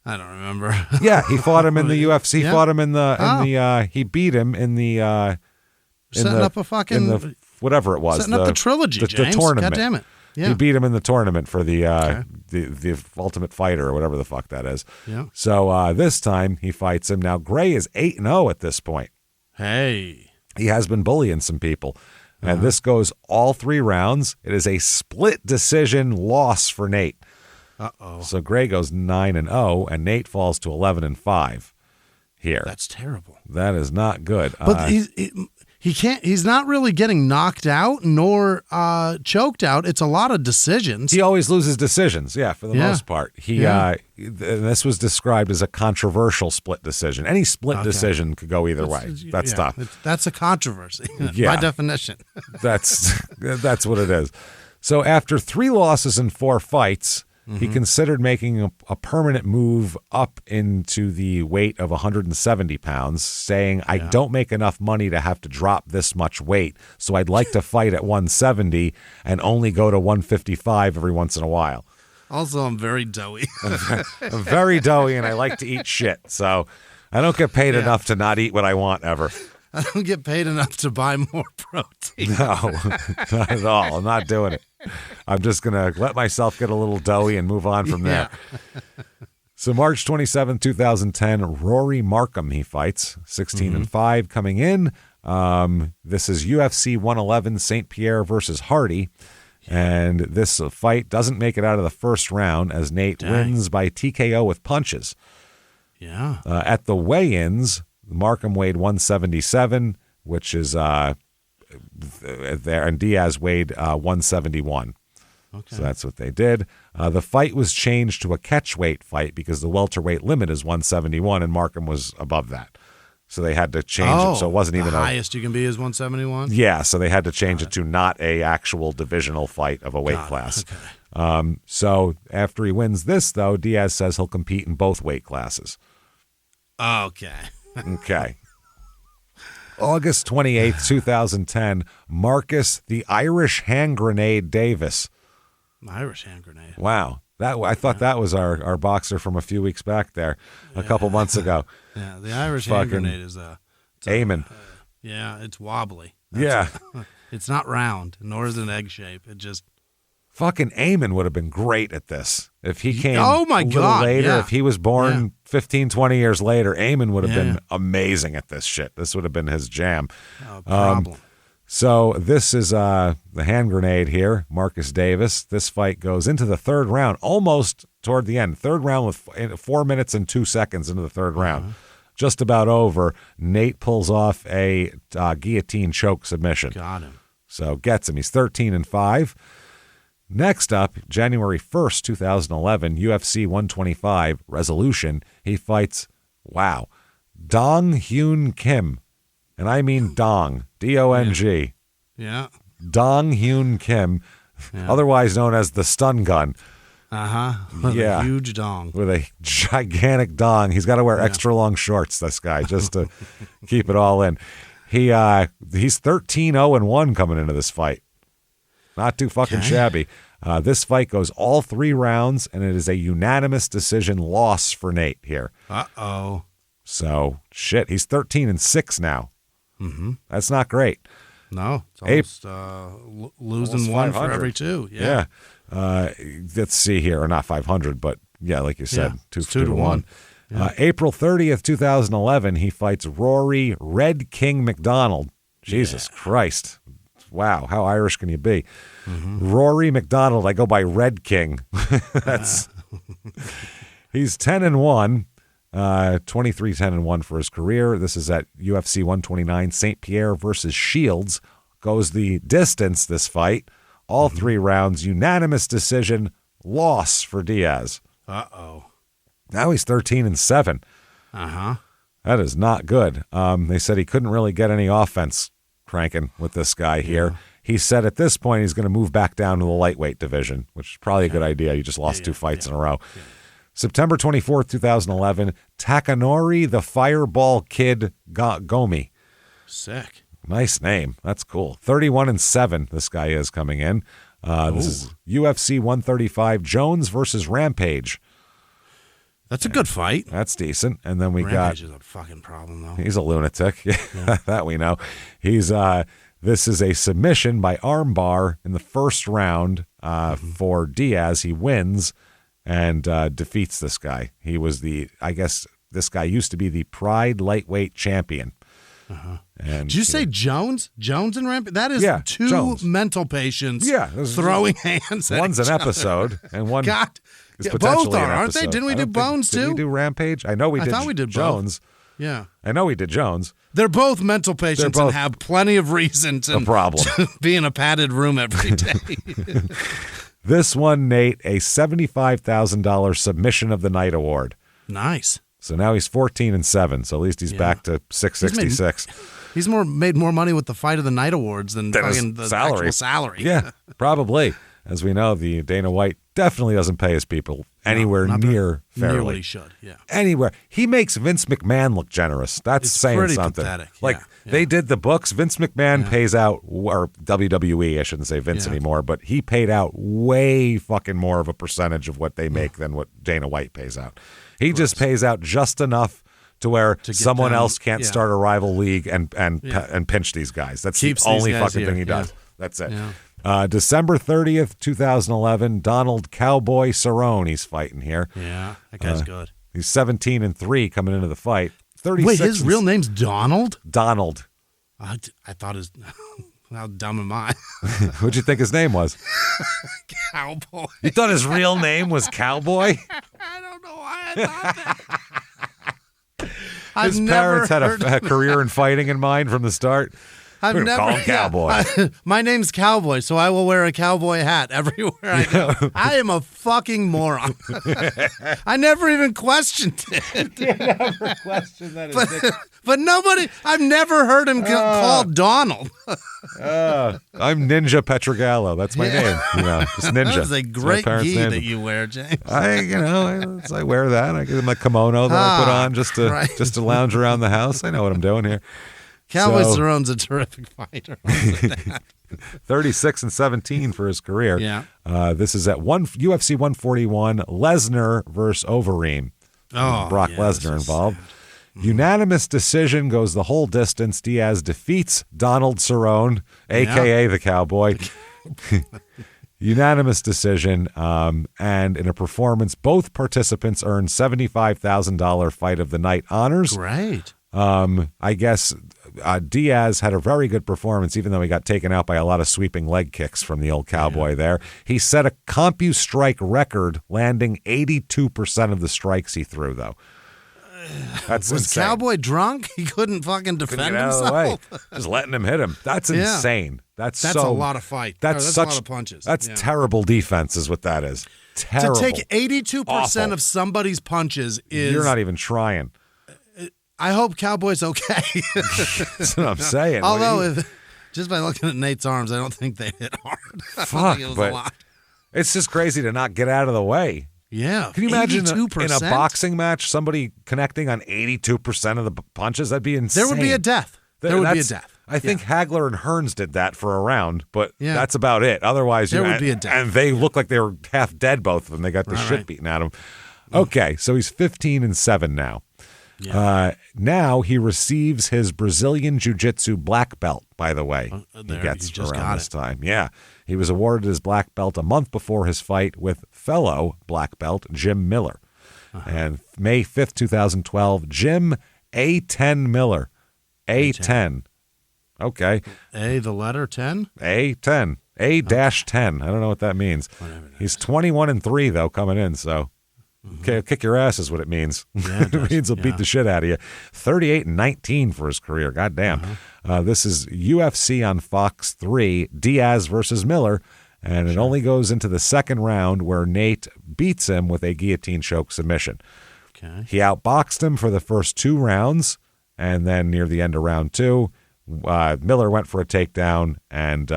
I don't remember. Yeah, he fought him in the UFC. He Yeah. fought him in the he beat him in the Setting up a fucking in the whatever it was. setting up the trilogy, the James. tournament. God damn it. Yeah. He beat him in the tournament for the Ultimate Fighter or whatever the fuck that is. Yeah. So this time he fights him. Now Gray is 8-0 at this point. Hey. He has been bullying some people. And this goes all 3 rounds. It is a split decision loss for Nate. Uh-oh. So Gray goes 9-0, and Nate falls to 11-5 here. That's terrible. That is not good. But he can't. He's not really getting knocked out nor choked out. It's a lot of decisions. He always loses decisions, for the Yeah. most part. Yeah. This was described as a controversial split decision. Any split decision could go either way. That's tough. That's a controversy Yeah. by definition. That's what it is. So after 3 losses and 4 fights, he considered making a permanent move up into the weight of 170 pounds, saying, I don't make enough money to have to drop this much weight, so I'd like to fight at 170 and only go to 155 every once in a while. Also, I'm very doughy. I'm very doughy and I like to eat shit, so I don't get paid enough to not eat what I want ever. I don't get paid enough to buy more protein. No, not at all. I'm not doing it. I'm just going to let myself get a little doughy and move on from there. So March 27, 2010, Rory Markham he fights, 16-5 coming in. This is UFC 111, St. Pierre versus Hardy. And this fight doesn't make it out of the first round as Nate wins by TKO with punches. Yeah. At the weigh-ins, Markham weighed 177, which is there, and Diaz weighed 171. Okay. So that's what they did. The fight was changed to a catchweight fight because the welterweight limit is 171, and Markham was above that. So they had to change it. So it wasn't even the highest you can be is 171? Yeah, so they had to change it to not a actual divisional fight of a weight class. Okay. So after he wins this, though, Diaz says he'll compete in both weight classes. Okay. Okay. August 28th, 2010, Marcus the Irish Hand Grenade Davis. Irish Hand Grenade. Wow. I thought that was our boxer from a few weeks back there, a couple months ago. Yeah, the Irish Hand Grenade is Eamon. Yeah, it's wobbly. It's not round, nor is it an egg shape. It just... Fucking Eamon would have been great at this. If he came later, if he was born 15, 20 years later, Eamon would have been amazing at this shit. This would have been his jam. Problem. So this is the hand grenade here, Marcus Davis. This fight goes into the 3rd round, almost toward the end. 3rd round with 4 minutes and 2 seconds into the 3rd round. Just about over. Nate pulls off a guillotine choke submission. Got him. So gets him. He's 13-5. Next up, January 1st, 2011, UFC 125 Resolution. He fights, Dong Hyun Kim. And I mean Dong, D-O-N-G. Yeah. Dong Hyun Kim, otherwise known as the stun gun. With a huge dong. With a gigantic dong. He's got to wear extra long shorts, this guy, just to keep it all in. He's 13-0-1 coming into this fight. Not too fucking shabby. This fight goes all 3 rounds, and it is a unanimous decision loss for Nate here. Uh-oh. So, shit, he's 13-6 now. Mm-hmm. That's not great. No, it's almost losing one for every 2. Yeah. Let's see here, or not 500, but like you said, 2-1. Yeah. April 30th, 2011, he fights Rory Red King McDonald. Jesus Christ. Wow, how Irish can you be? Mm-hmm. Rory McDonald, I go by Red King. He's 10-1, 23-10-1 for his career. This is at UFC 129, St. Pierre versus Shields. Goes the distance, this fight. All 3 rounds, unanimous decision, loss for Diaz. Uh-oh. Now he's 13-7. That is not good. They said he couldn't really get any offense cranking with this guy here. He said at this point he's going to move back down to the lightweight division, which is probably a good idea. You just lost 2 fights in a row. September 24th, 2011, Takanori the Fireball Kid Gomi. Sick. Nice name. That's cool. 31-7. This guy is coming in. This is UFC 135. Jones versus Rampage. That's a good fight. That's decent. And then Rampage is a fucking problem, though. He's a lunatic. Yeah. That we know. This is a submission by armbar in the first round for Diaz. He wins and defeats this guy. He was this guy used to be the Pride lightweight champion. And, did you say Jones? Jones and Rampage? That is two Jones. Mental patients throwing hands at one's each an other. episode, and one is potentially both are, an aren't they? episode. Didn't we do Bones, too? Did we do Rampage? I know we did. I thought we did Jones. both. Yeah. I know we did Jones. They're both mental patients and have plenty of reason to be in a padded room every day. This one, Nate, a $75,000 submission of the night award. Nice. So now he's 14-7. So at least he's back to 666. He's made more money with the Fight of the Night awards than fucking the salary. actual salary. Yeah, probably. As we know, the Dana White definitely doesn't pay his people anywhere near fairly. Near what he should, yeah. Anywhere. He makes Vince McMahon look generous. That's saying pretty something. Pathetic. They did the books. Vince McMahon pays out, or WWE, I shouldn't say Vince anymore, but he paid out way fucking more of a percentage of what they make than what Dana White pays out. He just pays out just enough to where someone else can't start a rival league and pinch these guys. That's the only fucking thing he does. That's it. Yeah. December 30th, 2011, Donald Cowboy Cerrone, he's fighting here. Yeah, that guy's good. He's 17-3 coming into the fight. 36. Wait, his real name's Donald? Donald. I thought his... How dumb am I? What'd you think his name was? Cowboy. You thought his real name was Cowboy? I don't know why I thought that. His parents had a career in fighting in mind from the start. I've never call him Cowboy. My name's Cowboy, so I will wear a cowboy hat everywhere I go. I am a fucking moron. I never even questioned it. You never questioned that. But nobody, I've never heard him called Donald. I'm Ninja Petrogallo. That's my name. Just Ninja. That is a great gi that you wear, James. I wear that. I give him a kimono that I put on just to lounge around the house. I know what I'm doing here. Cowboy Cerrone's a terrific fighter. 36-17 for his career. Yeah. This is at UFC 141, Lesnar versus Overeem. Brock Lesnar involved. Unanimous decision, goes the whole distance. Diaz defeats Donald Cerrone, a.k.a. the Cowboy. Unanimous decision, and in a performance, both participants earned $75,000 Fight of the Night honors. Great. I guess Diaz had a very good performance, even though he got taken out by a lot of sweeping leg kicks from the old Cowboy there. He set a CompuStrike record, landing 82% of the strikes he threw, though. That's Was insane. Cowboy drunk? He couldn't fucking defend Get out of the himself. way. Just letting him hit him. That's insane. That's a lot of fight. That's a lot of punches. That's terrible defense is what that is. Terrible. To take 82% of somebody's punches is... You're not even trying. I hope Cowboy's okay. That's what I'm saying. Although, just by looking at Nate's arms, I don't think they hit hard. Fuck, it was but a lot. It's just crazy to not get out of the way. Yeah. Can you imagine 82%? in a boxing match, somebody connecting on 82% of the punches? That'd be insane. There would be a death. There would be a death. I think Hagler and Hearns did that for a round, but that's about it. Otherwise, there would be a death. And they look like they were half dead, both of them. They got the shit beaten out of them. Okay, so he's 15-7 now. Yeah. Now he receives his Brazilian Jiu-Jitsu black belt, by the way. He gets around this time. Yeah. He was awarded his black belt a month before his fight with fellow black belt Jim Miller. And May 5th, 2012, Jim A10 Miller. A10. Okay. A, the letter 10? A10. A-10. I don't know what that means. He's 21-3, though, coming in, so... Okay, kick your ass is what it means. Yeah, it means he'll beat the shit out of you. 38-19 for his career. God damn. This is UFC on Fox 3, Diaz versus Miller, and it only goes into the second round where Nate beats him with a guillotine choke submission. Okay. He outboxed him for the first 2 rounds, and then near the end of round 2, Miller went for a takedown, and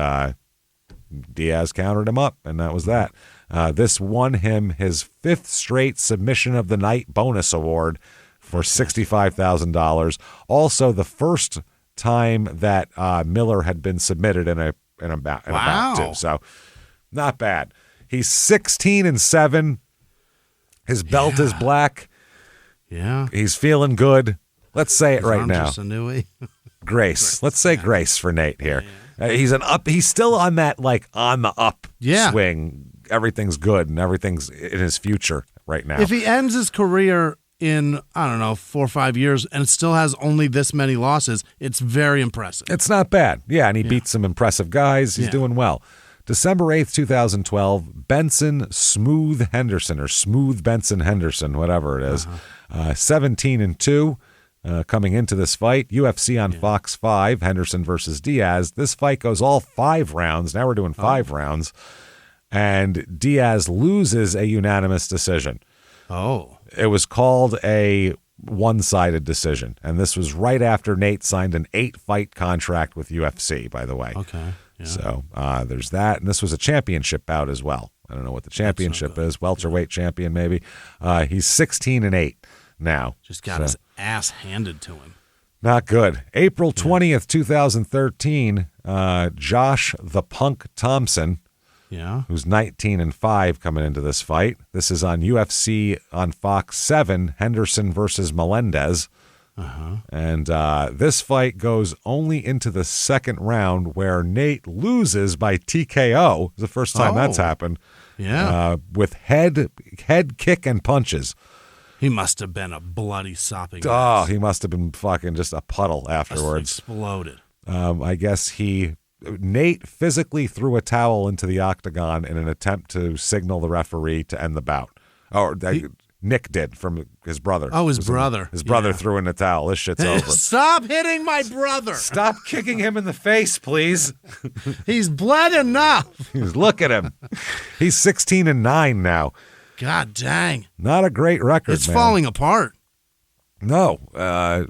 Diaz countered him up, and that was that. This won him his 5th straight Submission of the Night bonus award for $65,000. Also, the first time that Miller had been submitted in a bout too. So not bad. He's 16-7. His belt is black. Yeah. He's feeling good. Let's say it right now. Grace. Let's say grace for Nate here. He's still on that on the up swing. Everything's good and everything's in his future right now. If he ends his career in, I don't know, 4 or 5 years and still has only this many losses, it's very impressive. It's not bad. Yeah, and he beat some impressive guys. He's doing well. December 8th, 2012, Benson Smooth Henderson, or Smooth Benson Henderson, whatever it is, 17-2. Coming into this fight, UFC on Fox 5, Henderson versus Diaz. This fight goes all 5 rounds. Now we're doing 5 rounds. And Diaz loses a unanimous decision. Oh. It was called a one-sided decision. And this was right after Nate signed an 8-fight contract with UFC, by the way. Okay. Yeah. So there's that. And this was a championship bout as well. I don't know what the championship is. Welterweight champion, maybe. He's 16-8 now. Just got his ass handed to him. Not good. April 20th, 2013, Josh the Punk Thompson, who's 19-5 coming into this fight. This is on UFC on Fox 7, Henderson versus Melendez. And this fight goes only into the second round, where Nate loses by TKO. It's the first time that's happened. Yeah. With head kick and punches. He must have been a bloody sopping Oh, mess. he must have been fucking just a puddle afterwards. Exploded. I guess Nate physically threw a towel into the octagon in an attempt to signal the referee to end the bout. Nick did, from his brother. Oh, his brother. His brother threw in the towel. This shit's over. Stop hitting my brother. Stop kicking him in the face, please. He's bled enough. Look at him. He's 16-9 now. God dang. Not a great record, It's man. falling apart. No.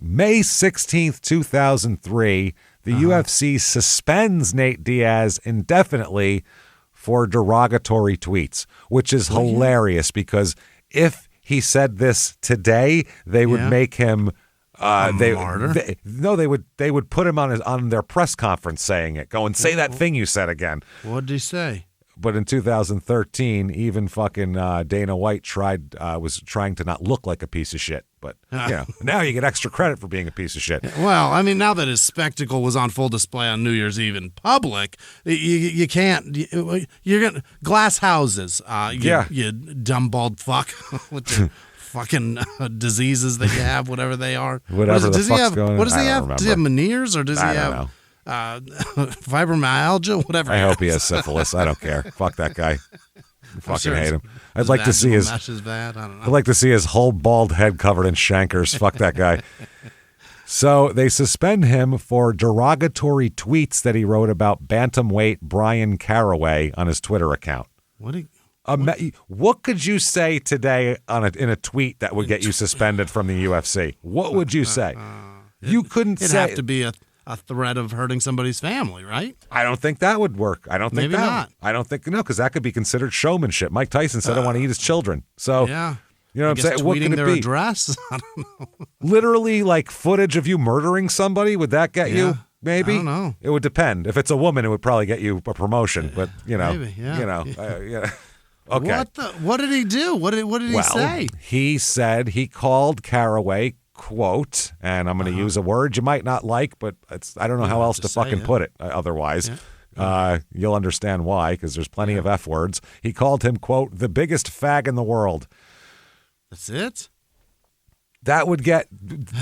May 16th, 2003, the UFC suspends Nate Diaz indefinitely for derogatory tweets, which is hilarious because if he said this today, they would make him martyr? They would put him on their press conference saying it. Go and say that thing you said again. What did he say? But in 2013, even fucking Dana White was trying to not look like a piece of shit. But now you get extra credit for being a piece of shit. Well, I mean, now that his spectacle was on full display on New Year's Eve in public, you can't. You're gonna glass houses. You dumb bald fuck with your fucking diseases that you have, whatever they are. Whatever the fuck's going on. What does he have? Remember. Does he have Meniere's or does he I don't have? know. Fibromyalgia, whatever. I hope he has syphilis. I don't care. Fuck that guy. I fucking sure hate him. I'd like to see mesh is bad. I don't know. I'd like to see his whole bald head covered in chancres. Fuck that guy. So they suspend him for derogatory tweets that he wrote about bantamweight Brian Caraway on his Twitter account. What could you say today in a tweet that would get you suspended from the UFC? What would you say? You couldn't It'd say. have to be a threat of hurting somebody's family, right? I don't think that would work. I don't think Maybe not. I don't think because that could be considered showmanship. Mike Tyson said I want to eat his children. So yeah. You know what I'm saying? What Tweeting can it their be? address? I don't know. Literally, like footage of you murdering somebody. Would that get you? Maybe. I don't know. It would depend. If it's a woman, it would probably get you a promotion. But Maybe, yeah. Okay. What did he do? What did he say? He said he called Caraway, quote, and I'm going to use a word you might not like, but I don't know how else to fucking put it otherwise. Yeah. You'll understand why, because there's plenty of F words. He called him, quote, the biggest fag in the world. That's it? That would get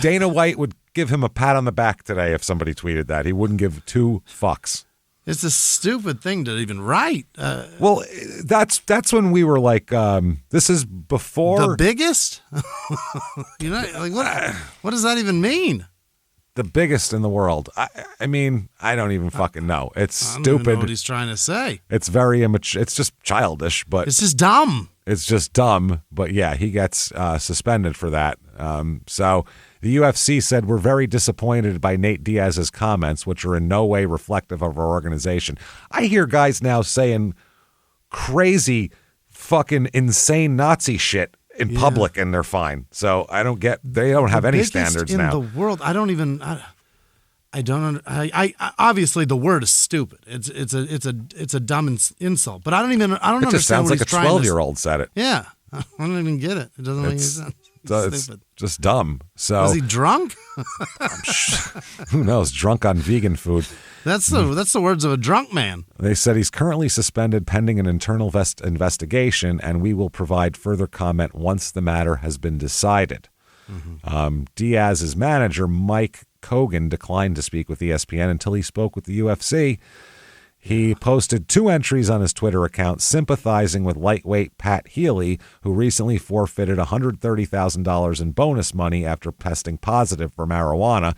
Dana White would give him a pat on the back today if somebody tweeted that. He wouldn't give 2 fucks. It's a stupid thing to even write. Well, that's when we were like, this is before the biggest. Like what does that even mean? The biggest in the world. I mean, I don't even fucking know. It's I don't stupid. even know what he's trying to say. It's very immature. It's just childish, but it's just dumb. It's just dumb. But yeah, he gets suspended for that. So the UFC said, we're very disappointed by Nate Diaz's comments, which are in no way reflective of our organization. I hear guys now saying crazy, fucking insane Nazi shit in public, and they're fine. So they don't have any standards in now. The world, I don't even. I don't. I obviously the word is stupid. It's a dumb insult. But I don't It just sounds like a 12-year-old said it. Yeah, I don't even get it. It doesn't make any sense. It's stupid. just dumb. So Was he drunk? who knows? Drunk on vegan food. That's the words of a drunk man. They said he's currently suspended pending an internal investigation, and we will provide further comment once the matter has been decided. Diaz's manager, Mike Kogan, declined to speak with ESPN until he spoke with the UFC. He posted 2 entries on his Twitter account sympathizing with lightweight Pat Healy, who recently forfeited $130,000 in bonus money after testing positive for marijuana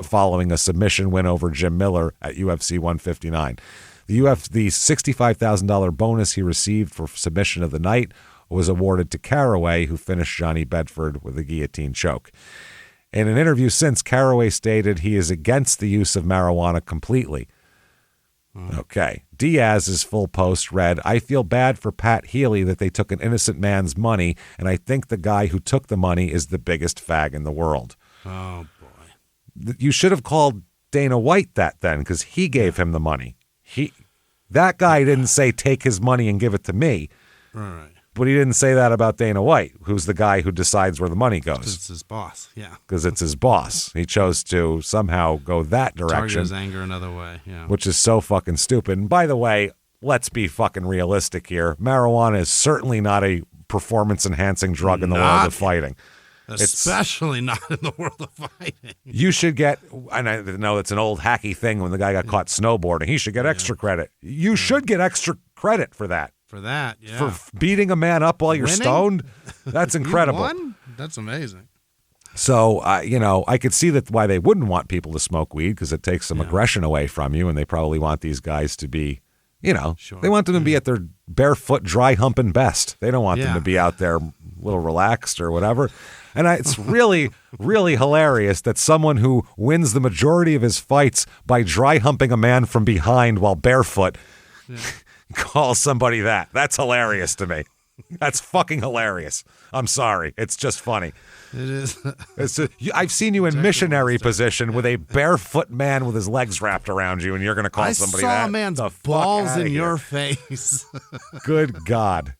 following a submission win over Jim Miller at UFC 159. The $65,000 bonus he received for submission of the night was awarded to Caraway, who finished Johnny Bedford with a guillotine choke. In an interview since, Caraway stated he is against the use of marijuana completely. Okay. Diaz's full post read, I feel bad for Pat Healy that they took an innocent man's money, and I think the guy who took the money is the biggest fag in the world. Oh, boy. You should have called Dana White that then, because he gave him the money. That guy didn't say take his money and give it to me. Right. But he didn't say that about Dana White, who's the guy who decides where the money goes. Because it's his boss, yeah. Because it's his boss. He chose to somehow go that direction. Target his anger another way, yeah. Which is so fucking stupid. And by the way, let's be fucking realistic here. Marijuana is certainly not a performance-enhancing drug in the world of fighting. Especially not in the world of fighting. You should get, and I know it's an old hacky thing when the guy got caught snowboarding. He should get extra credit. You should get extra credit for that. For that, yeah. For beating a man up while you're stoned? That's incredible. You won? That's amazing. So, I could see that why they wouldn't want people to smoke weed, because it takes some aggression away from you, and they probably want these guys to be, Sure. they want them to be at their barefoot, dry humping best. They don't want them to be out there a little relaxed or whatever. And it's really, really hilarious that someone who wins the majority of his fights by dry humping a man from behind while barefoot calls somebody that. That's hilarious to me. That's fucking hilarious. I'm sorry. It's just funny. It is. I've seen you in missionary position with a barefoot man with his legs wrapped around you, and you're going to call somebody that. I saw a man's balls in your face. Good God.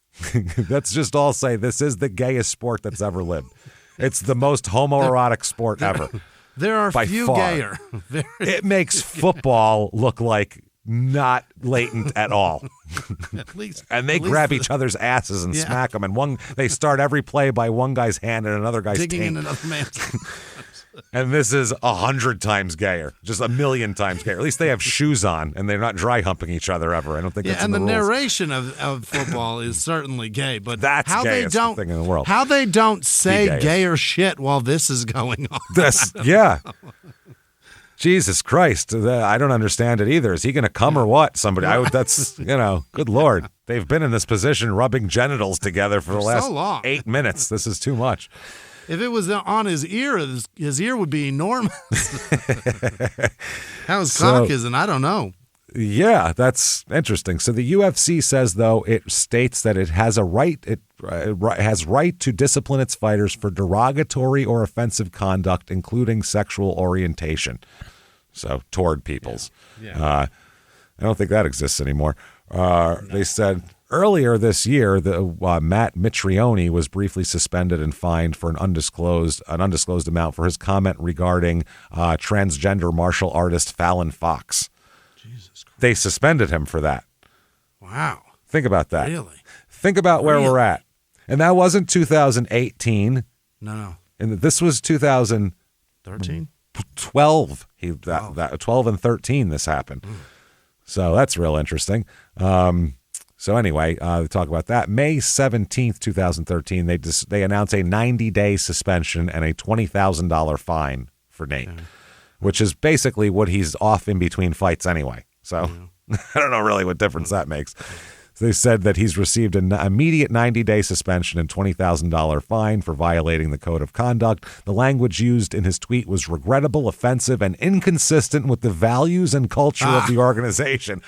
Let's just all say this is the gayest sport that's ever lived. It's the most homoerotic sport ever. There are by few far. gayer. It makes football look like not latent at all. At least, and they grab each other's asses and smack them. And they start every play by one guy's hand and another guy's digging taint. in another man's. And this is 100 times gayer, just 1,000,000 times gayer. At least they have shoes on and they're not dry humping each other ever. I don't think that's in the rules. Narration of football is certainly gay, but that's how gayest they don't thing in the world. How they don't say gayer shit while this is going on. Jesus Christ. I don't understand it either. Is he going to come or what? Somebody, that's, good Lord. They've been in this position rubbing genitals together for the last so long. 8 minutes. This is too much. If it was on his ear, his ear would be enormous. How his cock is, and I don't know. Yeah, that's interesting. So the UFC says, though, it states that it has a right, has right to discipline its fighters for derogatory or offensive conduct, including sexual orientation. So toward people's. I don't think that exists anymore. They said earlier this year, Matt Mitrione was briefly suspended and fined for an undisclosed amount for his comment regarding transgender martial artist Fallon Fox. Jesus Christ. They suspended him for that. Wow. Think about that. Really? Think about where we're at. And that wasn't 2018. No. And this was 2013. 12. 12 and 13 this happened. So that's real interesting. So anyway, they talk about that. May 17th, 2013, they announce a 90-day suspension and a $20,000 fine for Nate, which is basically what he's off in between fights anyway. So I don't know really what difference that makes. So they said that he's received an immediate 90-day suspension and $20,000 fine for violating the code of conduct. The language used in his tweet was regrettable, offensive, and inconsistent with the values and culture of the organization.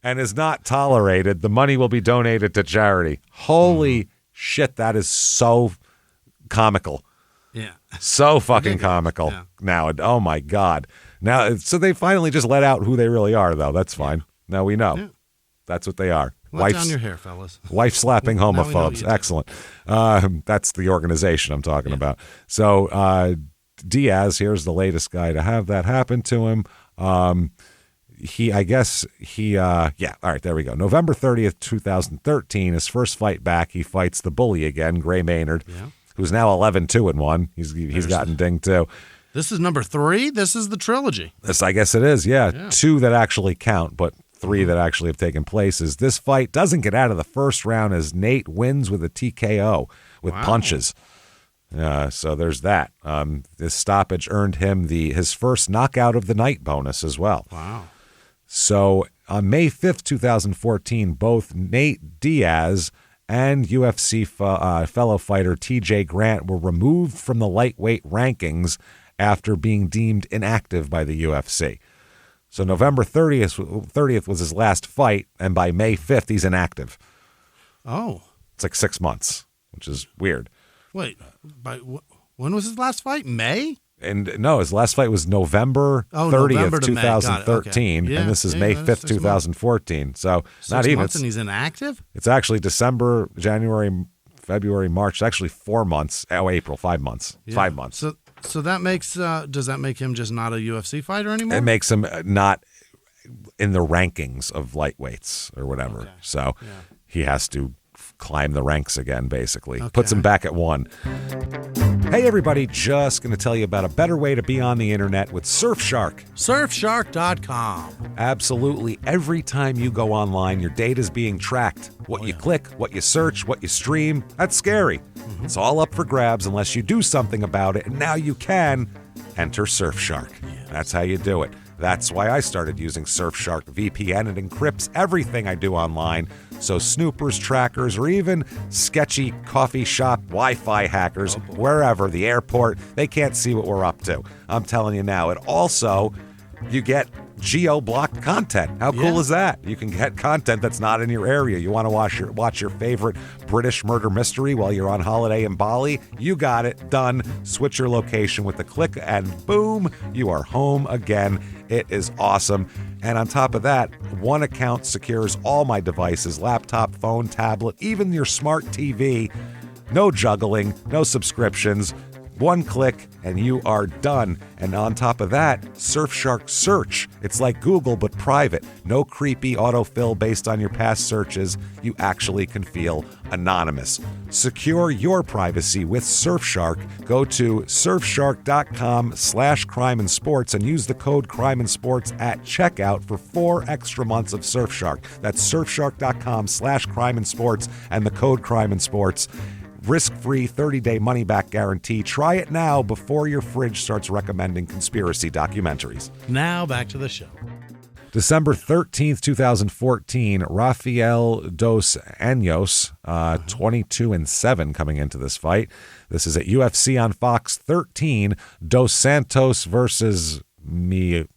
And is not tolerated. The money will be donated to charity. Holy shit, that is so comical. Yeah. So fucking comical now. Oh my God. Now, so they finally just let out who they really are, though. That's fine. Now we know. Yeah. That's what they are. Let down your hair, fellas. Wife-slapping homophobes. Excellent. That's the organization I'm talking about. So Diaz, here's the latest guy to have that happen to him. All right, there we go. November 30th, 2013, his first fight back, he fights the bully again, Gray Maynard, who's now 11-2-1. He's gotten dinged too. This is number 3? This is the trilogy. This, I guess it is, yeah. 2 that actually count, but 3 that actually have taken place. Is this fight doesn't get out of the first round as Nate wins with a TKO with punches. So there's that. This stoppage earned him his first knockout of the night bonus as well. Wow. So on May 5th, 2014, both Nate Diaz and UFC fellow fighter TJ Grant were removed from the lightweight rankings after being deemed inactive by the UFC. So November 30th was his last fight, and by May 5th, he's inactive. Oh. It's like 6 months, which is weird. Wait, when was his last fight? May? And no, his last fight was November 30th, 2013, okay. And this is May 5th, 2014. So not even. 6 months and he's inactive? It's actually December, January, February, March. It's actually 4 months. Oh, April, 5 months. Yeah. 5 months. So that makes, does that make him just not a UFC fighter anymore? It makes him not in the rankings of lightweights or whatever. Okay. So he has to climb the ranks again, basically. Okay. Puts him back at 1. Hey, everybody, just going to tell you about a better way to be on the internet with Surfshark. Surfshark.com. Absolutely. Every time you go online, your data's being tracked. What you click, what you search, what you stream, that's scary. Mm-hmm. It's all up for grabs unless you do something about it, and now you can enter Surfshark. Yes. That's how you do it. That's why I started using Surfshark VPN. It encrypts everything I do online, so snoopers, trackers, or even sketchy coffee shop Wi-Fi hackers, wherever, the airport, they can't see what we're up to. I'm telling you now. It also, you get geo-blocked content. How cool is that? You can get content that's not in your area. You want to watch your favorite British murder mystery while you're on holiday in Bali? You got it. Done. Switch your location with a click, and boom, you are home again. It is awesome. And on top of that, one account secures all my devices, laptop, phone, tablet, even your smart TV. No juggling, no subscriptions. One click and you are done. And on top of that, Surfshark Search. It's like Google but private. No creepy autofill based on your past searches. You actually can feel anonymous. Secure your privacy with Surfshark. Go to surfshark.com/crime and sports and use the code crime and sports at checkout for 4 extra months of Surfshark. That's surfshark.com/crime and sports and the code crime and sports. Risk-free 30-day money-back guarantee. Try it now before your fridge starts recommending conspiracy documentaries. Now back to the show. December 13th, 2014, Rafael dos Anjos, 22-7 coming into this fight. This is at UFC on Fox 13, Dos Santos versus Miocic?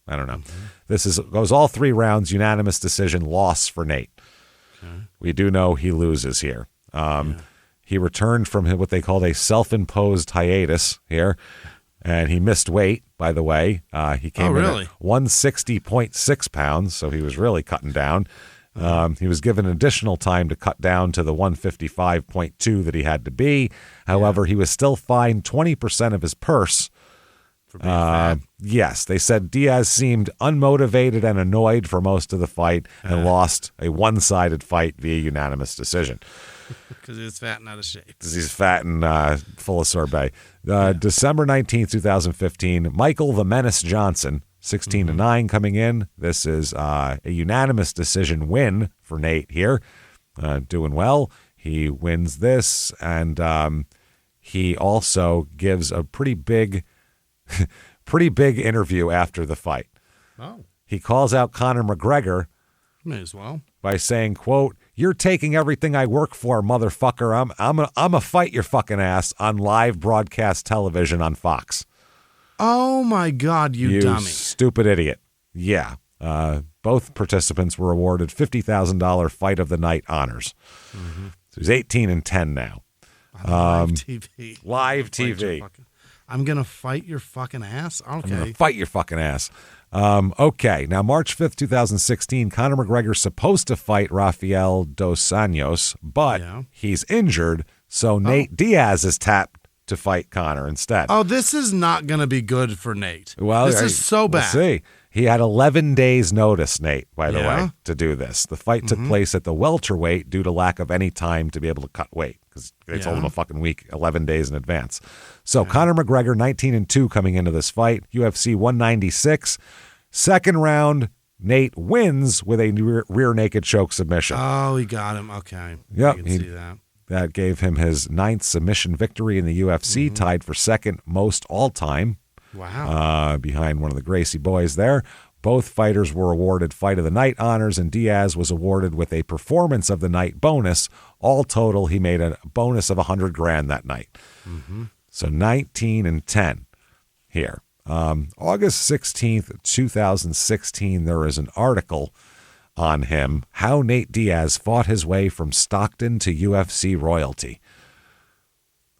I don't know. This goes all 3 rounds, unanimous decision, loss for Nate. We do know he loses here. He returned from what they called a self-imposed hiatus here, and he missed weight, by the way. He came in at 160.6 pounds, so he was really cutting down. He was given additional time to cut down to the 155.2 that he had to be. However, he was still fined 20% of his purse. Yes, they said Diaz seemed unmotivated and annoyed for most of the fight and lost a one-sided fight via unanimous decision. Because he was fat and out of shape. Because he's fat and full of sorbet. December 19th, 2015, Michael the Menace Johnson, 16-9 coming in. This is a unanimous decision win for Nate here. Doing well. He wins this, and he also gives a pretty big interview after the fight. Oh. He calls out Conor McGregor. May as well. By saying, quote, "You're taking everything I work for, motherfucker. I'm a fight your fucking ass on live broadcast television on Fox." Oh my God, you dummy. Stupid idiot. Yeah. Both participants were awarded $50,000 fight of the night honors. So he's 18-10 now. Live TV. Live TV. I'm going to fight your fucking ass? Okay. I'm going to fight your fucking ass. Okay, now March 5th, 2016, Conor McGregor's supposed to fight Rafael Dos Anjos, but he's injured, so Nate Diaz is tapped to fight Conor instead. Oh, this is not going to be good for Nate. Well, this is so bad. We'll see. He had 11 days notice, Nate, by the way, to do this. The fight took place at the welterweight due to lack of any time to be able to cut weight because they told him a fucking week, 11 days in advance. So Conor McGregor, 19-2 coming into this fight, UFC 196. Second round, Nate wins with a rear naked choke submission. Oh, he got him. Okay. Yep. I can see that. That gave him his 9th submission victory in the UFC, tied for second most all-time. Wow. Behind one of the Gracie boys there. Both fighters were awarded Fight of the Night honors, and Diaz was awarded with a Performance of the Night bonus. All total, he made a bonus of $100,000 that night. So 19-10 here. August 16th, 2016, there is an article on him, How Nate Diaz Fought His Way from Stockton to UFC Royalty.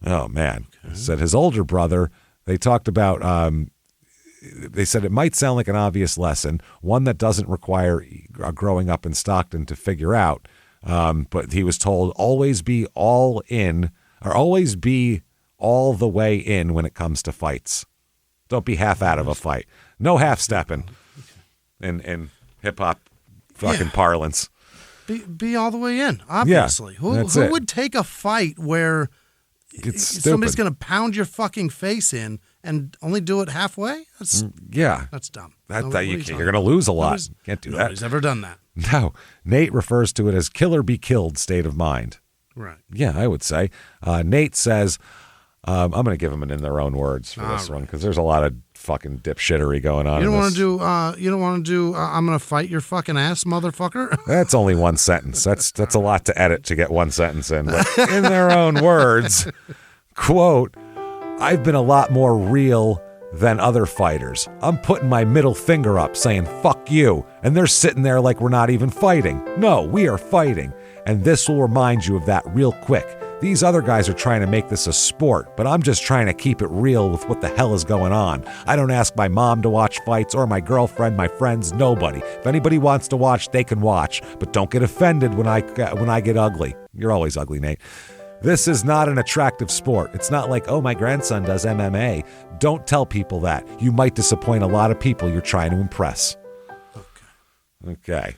Oh, man. Said his older brother, they talked about, they said it might sound like an obvious lesson, one that doesn't require growing up in Stockton to figure out, but he was told always be all in, or always be all the way in when it comes to fights. Don't be half out of a fight. No half-stepping in hip-hop fucking parlance. Be all the way in, obviously. Who would take a fight where somebody's going to pound your fucking face in and only do it halfway? That's dumb. You're going to lose a lot. Can't do that. Nobody's ever done that. No. Nate refers to it as kill or be killed state of mind. Right. Yeah, I would say. Nate says, I'm going to give him in their own words for this one because there's a lot of fucking dipshittery going on. You don't want to do. I'm going to fight your fucking ass, motherfucker. That's only one sentence. That's a lot to edit to get one sentence in. But in their own words, quote, I've been a lot more real than other fighters. I'm putting my middle finger up saying, fuck you. And they're sitting there like we're not even fighting. No, we are fighting. And this will remind you of that real quick. These other guys are trying to make this a sport, but I'm just trying to keep it real with what the hell is going on. I don't ask my mom to watch fights or my girlfriend, my friends, nobody. If anybody wants to watch, they can watch, but don't get offended when I get ugly. You're always ugly, Nate. This is not an attractive sport. It's not like, oh, my grandson does MMA. Don't tell people that. You might disappoint a lot of people you're trying to impress. Okay.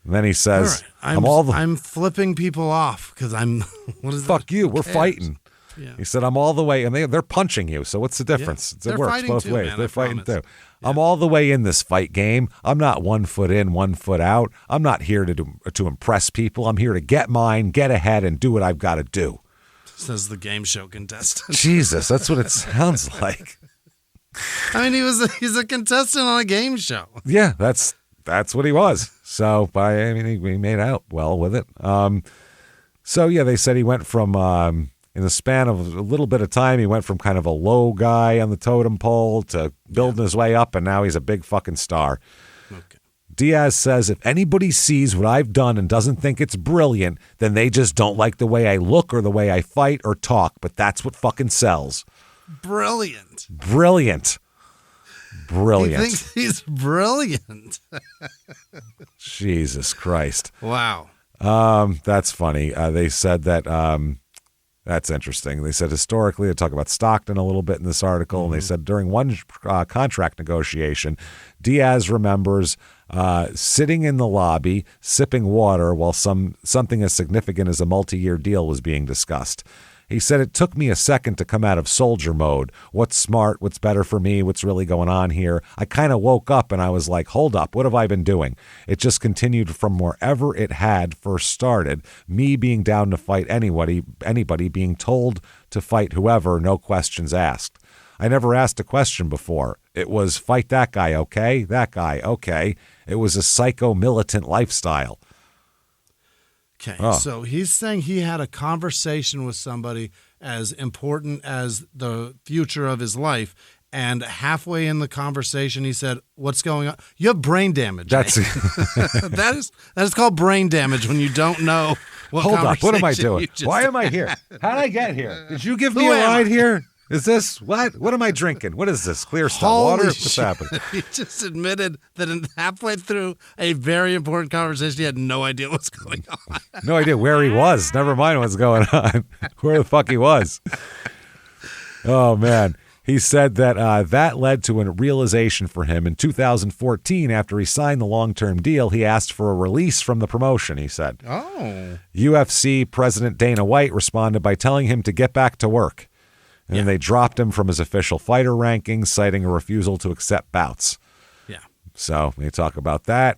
And then he says, I'm flipping people off because I'm. What is fuck that? you. We're fighting. Yeah. He said, I'm all the way, and they're punching you. So what's the difference? Yeah. It works both ways. Man, they're fighting too. Yeah. I'm all the way in this fight game. I'm not 1 foot in, 1 foot out. I'm not here to impress people. I'm here to get mine, get ahead, and do what I've got to do. Says the game show contestant. Jesus, that's what it sounds like. I mean, he's a contestant on a game show. Yeah, that's what he was. So, he made out well with it. So, yeah, they said he went from, in the span of a little bit of time, he went from kind of a low guy on the totem pole to building his way up, and now he's a big fucking star. Okay. Diaz says, if anybody sees what I've done and doesn't think it's brilliant, then they just don't like the way I look or the way I fight or talk, but that's what fucking sells. Brilliant. He thinks he's brilliant. Jesus Christ. Wow. That's funny. They said that that's interesting. They said historically, they talk about Stockton a little bit in this article, and they said during one contract negotiation, Diaz remembers sitting in the lobby, sipping water while something as significant as a multi-year deal was being discussed. He said, it took me a second to come out of soldier mode. What's smart? What's better for me? What's really going on here? I kind of woke up and I was like, hold up, what have I been doing? It just continued from wherever it had first started. Me being down to fight anybody being told to fight whoever, no questions asked. I never asked a question before. It was fight that guy, okay? That guy, okay. It was a psycho-militant lifestyle. Okay, So he's saying he had a conversation with somebody as important as the future of his life, and halfway in the conversation he said, what's going on? You have brain damage. That's that is called brain damage when you don't know Hold up. What am I conversation doing? you just Why am I here? How did I get here? Did you give me Who a am ride I? here? Is this what? What am I drinking? What is this? Clear stuff? Holy Water? What's shit. happening? He just admitted that halfway through a very important conversation, he had no idea what's going on. No idea where he was. Never mind what's going on. Where the fuck he was. Oh, man. He said that that led to a realization for him in 2014. After he signed the long-term deal, he asked for a release from the promotion, he said. Oh. UFC President Dana White responded by telling him to get back to work. And then they dropped him from his official fighter rankings, citing a refusal to accept bouts. Yeah. So they talk about that.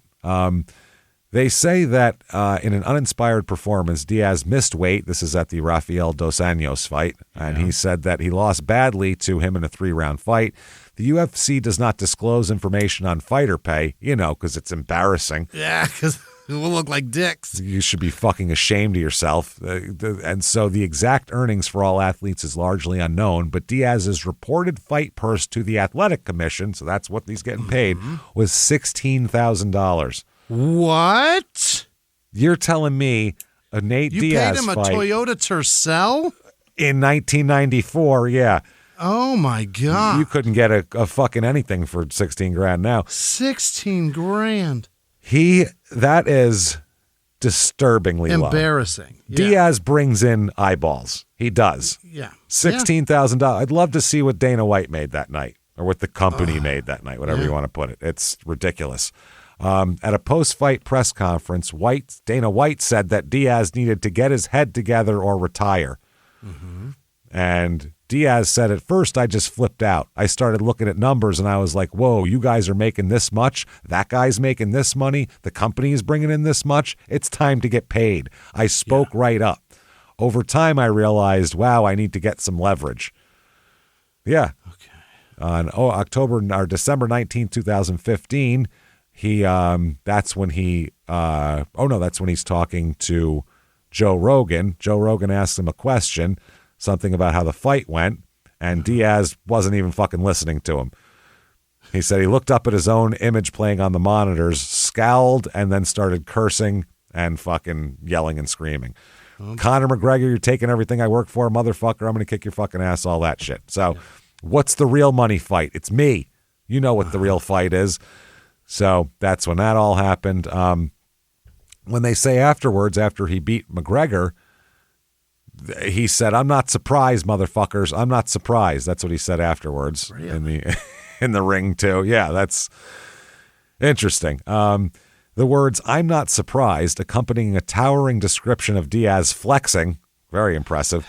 They say that in an uninspired performance, Diaz missed weight. This is at the Rafael Dos Anjos fight. And he said that he lost badly to him in a 3-round fight. The UFC does not disclose information on fighter pay, because it's embarrassing. Yeah, because we'll look like dicks. You should be fucking ashamed of yourself. And so the exact earnings for all athletes is largely unknown, but Diaz's reported fight purse to the Athletic Commission, so that's what he's getting paid, was $16,000. What? You're telling me a Nate You Diaz paid him a fight Toyota Tercel? in 1994, yeah. Oh, my God. You couldn't get a fucking anything for 16 grand now. 16 grand. That is disturbingly low. Embarrassing. Yeah. Diaz brings in eyeballs. He does. Yeah. $16,000. I'd love to see what Dana White made that night, or what the company made that night, whatever you want to put it. It's ridiculous. At a post-fight press conference, Dana White said that Diaz needed to get his head together or retire. And Diaz said, at first, I just flipped out. I started looking at numbers, and I was like, whoa, you guys are making this much? That guy's making this money? The company is bringing in this much? It's time to get paid. I spoke right up. Over time, I realized, wow, I need to get some leverage. Yeah. Okay. On December 19, 2015, that's when he's talking to Joe Rogan. Joe Rogan asked him a question, something about how the fight went, and Diaz wasn't even fucking listening to him. He said he looked up at his own image playing on the monitors, scowled, and then started cursing and fucking yelling and screaming. Conor McGregor, you're taking everything I work for, motherfucker. I'm going to kick your fucking ass, all that shit. So what's the real money fight? It's me. You know what the real fight is. So that's when that all happened. When they say afterwards, after he beat McGregor, he said, "I'm not surprised, motherfuckers. I'm not surprised." That's what he said afterwards in the ring too. Yeah, that's interesting. The words "I'm not surprised" accompanying a towering description of Diaz flexing, very impressive.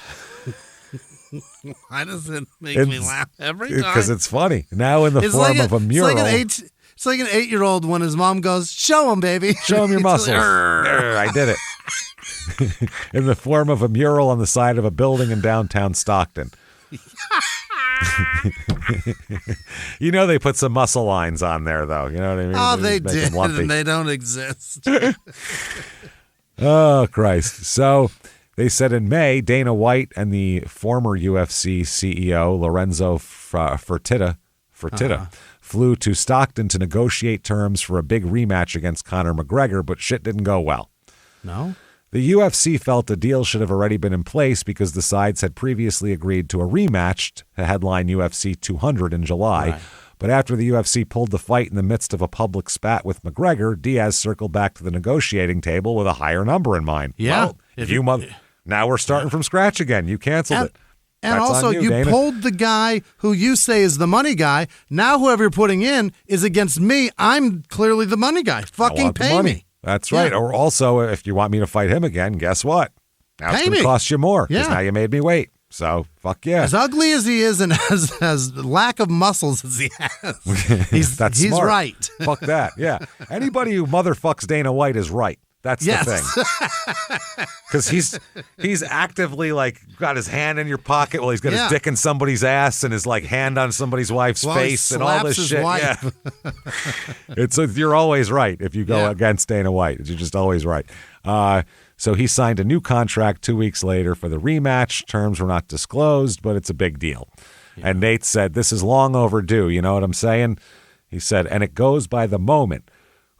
Why does it make me laugh every time? Because it's funny. Now in the form of a mural. It's like an 8-year-old when his mom goes, "Show him, baby. Show him your muscles." I did it. In the form of a mural on the side of a building in downtown Stockton. They put some muscle lines on there, though. You know what I mean? Oh, they did, and they don't exist. Oh, Christ. So they said in May, Dana White and the former UFC CEO, Lorenzo Fertitta, flew to Stockton to negotiate terms for a big rematch against Conor McGregor, but shit didn't go well. No? The UFC felt the deal should have already been in place because the sides had previously agreed to a rematch to headline UFC 200 in July. Right. But after the UFC pulled the fight in the midst of a public spat with McGregor, Diaz circled back to the negotiating table with a higher number in mind. Yeah. Well, now we're starting from scratch again. You canceled it. And That's also, you pulled the guy who you say is the money guy. Now whoever you're putting in is against me. I'm clearly the money guy. Fucking pay me. That's right. Or also, if you want me to fight him again, guess what? Now it's going to cost you more because now you made me wait. So, fuck yeah. As ugly as he is and as lack of muscles as he has, he's smart. Right. Fuck that. Yeah. Anybody who motherfucks Dana White is right. That's the thing. Because he's actively got his hand in your pocket while he's got his dick in somebody's ass and his hand on somebody's wife's face and all this shit. Wife. Yeah. You're always right if you go against Dana White. You're just always right. So he signed a new contract 2 weeks later for the rematch. Terms were not disclosed, but it's a big deal. Yeah. And Nate said, "This is long overdue." You know what I'm saying? He said, "And it goes by the moment.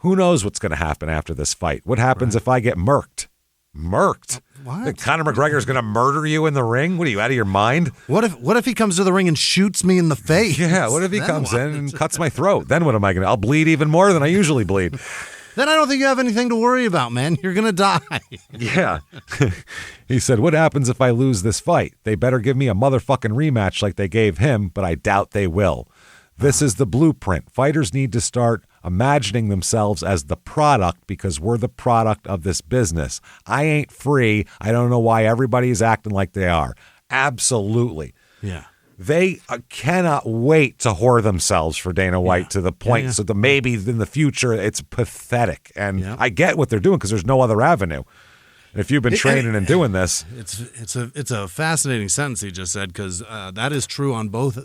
Who knows what's going to happen after this fight? What happens if I get murked? Murked? What? That Conor McGregor's going to murder you in the ring? What are you, out of your mind? What if he comes to the ring and shoots me in the face? Yeah, what if he comes in and cuts my throat? Then what am I going to? I'll bleed even more than I usually bleed. Then I don't think you have anything to worry about, man. You're going to die. Yeah. He said, what happens if I lose this fight? They better give me a motherfucking rematch like they gave him, but I doubt they will. This is the blueprint. Fighters need to start imagining themselves as the product because we're the product of this business. I ain't free. I don't know why everybody is acting like they are. Absolutely. Yeah. They cannot wait to whore themselves for Dana White to the point so that maybe in the future it's pathetic. And I get what they're doing because there's no other avenue. And if you've been training and doing this, it's a fascinating sentence he just said because that is true on both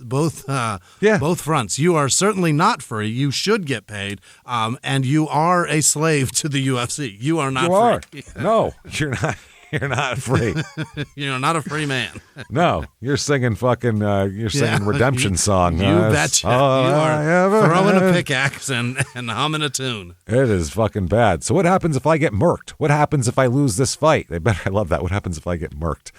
fronts. You are certainly not free. You should get paid, and you are a slave to the UFC. You are not free. No, you're not. You're not free. You're not a free man. No, you're singing fucking. You're singing redemption song. You betcha. You are throwing a pickaxe and humming a tune. It is fucking bad. So what happens if I get murked? What happens if I lose this fight? I love that. What happens if I get murked?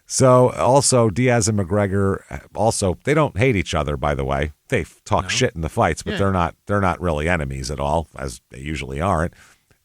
So also Diaz and McGregor. Also, they don't hate each other. By the way, they talk shit in the fights, but they're not really enemies at all, as they usually aren't.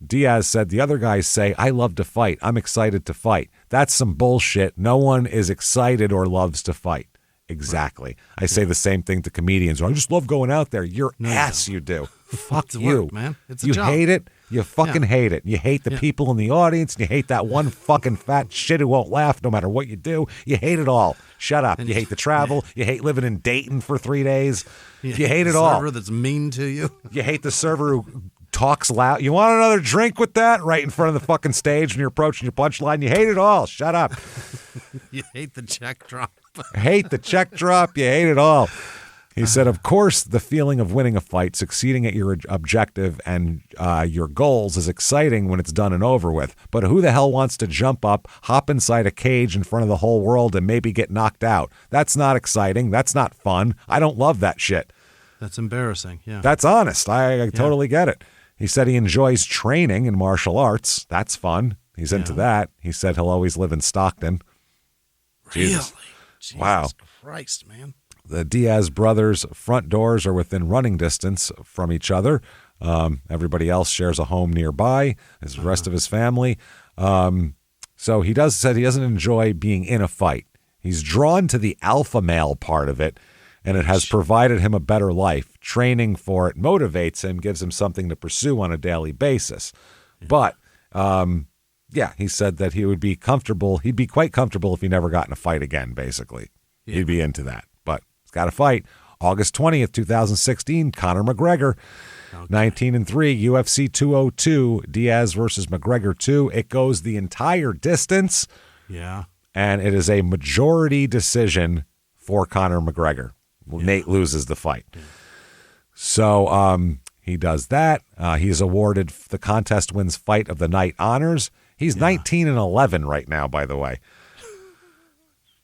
Diaz said, the other guys say, I love to fight. I'm excited to fight. That's some bullshit. No one is excited or loves to fight. Exactly. I say the same thing to comedians. I just love going out there. Your ass you do. Fuck you. Work, man. It's a you job. Hate it. You fucking hate it. You hate the people in the audience. And you hate that one fucking fat shit who won't laugh no matter what you do. You hate it all. Shut up. You hate the travel. You hate living in Dayton for 3 days. You hate it all. The server that's mean to you. You hate the server who talks loud. You want another drink with that? Right in front of the fucking stage when you're approaching your punchline. You hate it all. Shut up. You hate the check drop. Hate the check drop. You hate it all. He said, of course, the feeling of winning a fight, succeeding at your objective and your goals is exciting when it's done and over with. But who the hell wants to jump up, hop inside a cage in front of the whole world and maybe get knocked out? That's not exciting. That's not fun. I don't love that shit. That's embarrassing. Yeah. That's honest. I totally get it. He said he enjoys training in martial arts. That's fun. He's into that. He said he'll always live in Stockton. Really? Jesus. Jesus wow. Christ, man. The Diaz brothers' front doors are within running distance from each other. Everybody else shares a home nearby, as the rest of his family. So he said he doesn't enjoy being in a fight. He's drawn to the alpha male part of it, and it has provided him a better life. Training for it motivates him, gives him something to pursue on a daily basis. But, he said that he would be comfortable. He'd be quite comfortable if he never got in a fight again, basically. Yeah. He'd be into that. But he's got to fight. August 20th, 2016, Conor McGregor, 19-3, UFC 202, Diaz versus McGregor 2. It goes the entire distance. Yeah. And it is a majority decision for Conor McGregor. Nate loses the fight. Yeah. So he does that. He's awarded the contest wins fight of the night honors. He's 19-11 right now, by the way.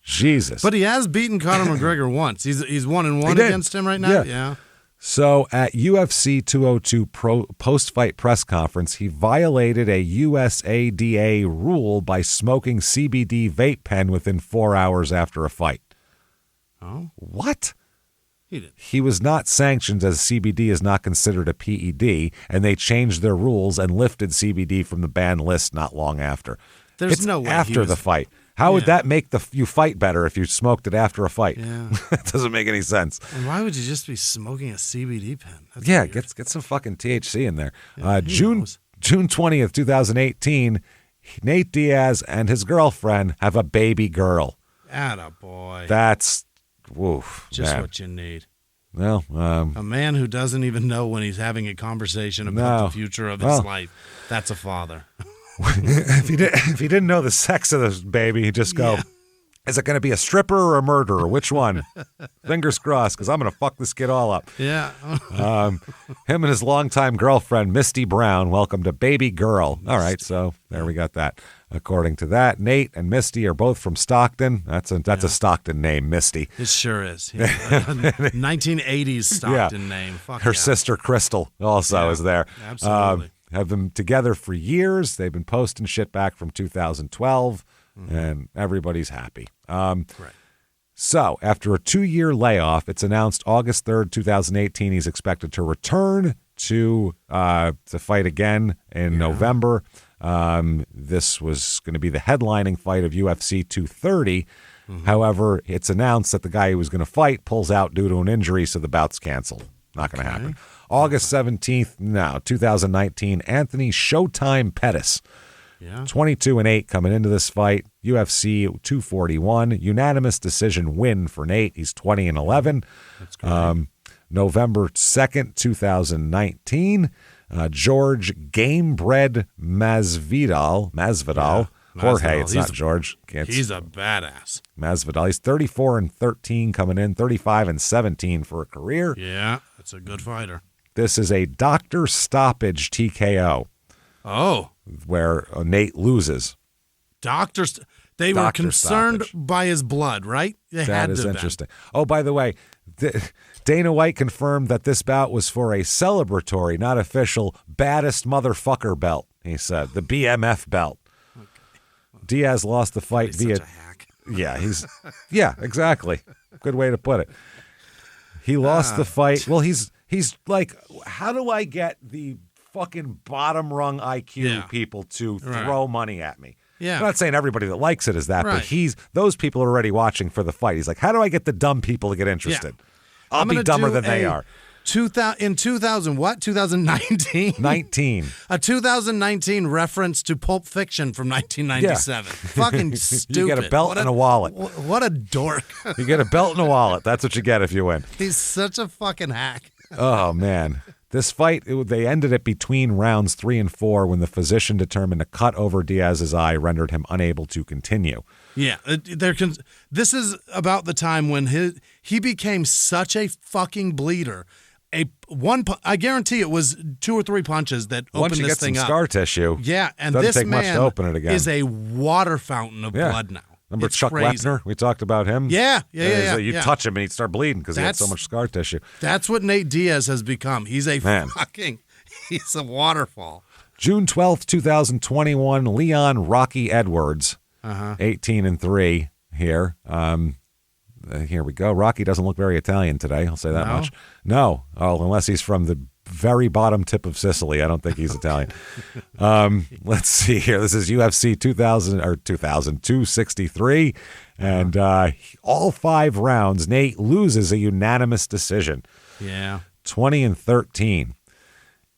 Jesus. But he has beaten Conor McGregor once. He's 1-1 against him right now. Yeah. So at UFC 202 post-fight press conference, he violated a USADA rule by smoking CBD vape pen within 4 hours after a fight. Oh. What? He did. He was not sanctioned as CBD is not considered a PED, and they changed their rules and lifted CBD from the ban list not long after. There's no way after the fight. How would that make you fight better if you smoked it after a fight? Yeah. It doesn't make any sense. And why would you just be smoking a CBD pen? That's yeah, weird. get some fucking THC in there. Yeah, June 20th, 2018, Nate Diaz and his girlfriend have a baby girl. Attaboy. That's woof. Just man. what you need. Well, a man who doesn't even know when he's having a conversation about the future of his life. That's a father. If he didn't know the sex of this baby, he'd just go, is it going to be a stripper or a murderer? Which one? Fingers crossed, because I'm going to fuck this kid all up. Yeah. Him and his longtime girlfriend, Misty Brown, welcomed a baby girl. All right, so there we got that. According to that, Nate and Misty are both from Stockton. That's a Stockton name, Misty. It sure is. Yeah. 1980s Stockton name. Fuck her sister, Crystal, also is there. Absolutely. have been together for years. They've been posting shit back from 2012, and everybody's happy. Right. So, after a 2-year layoff, it's announced August 3rd, 2018, he's expected to return to fight again in November. This was going to be the headlining fight of UFC 230. However, it's announced that the guy who was going to fight pulls out due to an injury, so the bout's canceled. Not going to happen. August 17th, 2019, Anthony Showtime Pettis. 22-8 coming into this fight. UFC 241, unanimous decision win for Nate. He's 20-11. That's great. November 2nd, 2019, George Gamebred Masvidal. Jorge, it's not George. He's a badass. Masvidal. He's 34-13 coming in, 35-17 for a career. Yeah, that's a good fighter. This is a doctor stoppage TKO. Oh. Where Nate loses. They were concerned by his blood, right? That is interesting. Oh, by the way, Dana White confirmed that this bout was for a celebratory, not official, baddest motherfucker belt, he said. The BMF belt. Okay. Diaz lost the fight via... Such a hack. Yeah, exactly. Good way to put it. He lost the fight. Well, he's like, how do I get the fucking bottom rung IQ people to throw money at me? Yeah. I'm not saying everybody that likes it is that, but those people are already watching for the fight. He's like, how do I get the dumb people to get interested? Yeah. I'll be dumber than they are. In 2019? 19. A 2019 reference to Pulp Fiction from 1997. Fucking stupid. You get a belt and a wallet. What a dork. You get a belt and a wallet. That's what you get if you win. He's such a fucking hack. Oh, man. This fight, they ended it between rounds 3 and 4 when the physician determined a cut over Diaz's eye rendered him unable to continue. Yeah, this is about the time when he became such a fucking bleeder. I guarantee it was 2 or 3 punches that opened this thing up. Once you get some scar tissue, yeah, and doesn't this take much man to open it again. Is a water fountain of blood now. Remember it's Chuck crazy. Wepner? We talked about him. Yeah. You touch him and he'd start bleeding because he had so much scar tissue. That's what Nate Diaz has become. He's a he's a waterfall. June 12th, 2021, Leon Rocky Edwards, 18-3 here. Here we go. Rocky doesn't look very Italian today. I'll say that much. No. Oh, unless he's from the very bottom tip of Sicily. I don't think he's Italian. Let's see here. This is UFC 263. And all 5 rounds, Nate loses a unanimous decision. Yeah. 20-13.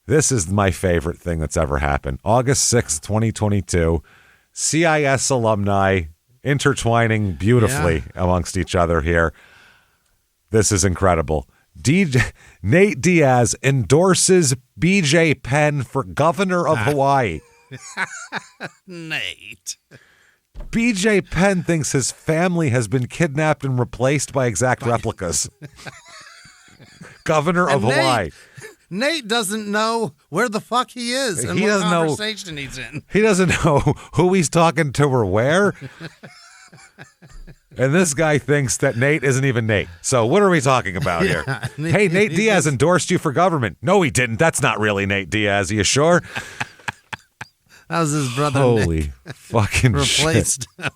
This is my favorite thing that's ever happened. August 6th, 2022. CIS alumni intertwining beautifully amongst each other here. This is incredible. Nate Diaz endorses BJ Penn for governor of Hawaii. Nate. BJ Penn thinks his family has been kidnapped and replaced by exact replicas. Governor of Hawaii. Nate doesn't know where the fuck he is and what conversation he's in. He doesn't know who he's talking to or where. And this guy thinks that Nate isn't even Nate. So what are we talking about here? Hey, Nate Diaz endorsed you for government. No, he didn't. That's not really Nate Diaz. Are you sure? That was his brother. Holy Nick. Fucking replaced shit.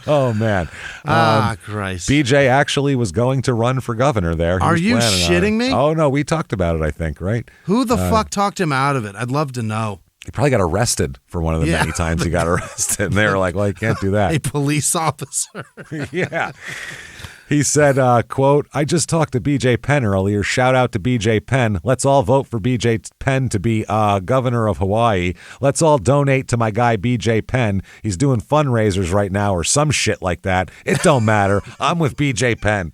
Oh, man. Christ. BJ actually was going to run for governor there. Are you shitting me? Oh, no. We talked about it, I think, right? Who the fuck talked him out of it? I'd love to know. He probably got arrested for one of the many times he got arrested. And they were like, well, you can't do that. A police officer. Yeah. He said, quote, I just talked to BJ Penn earlier. Shout out to BJ Penn. Let's all vote for BJ Penn to be governor of Hawaii. Let's all donate to my guy BJ Penn. He's doing fundraisers right now or some shit like that. It don't matter. I'm with BJ Penn.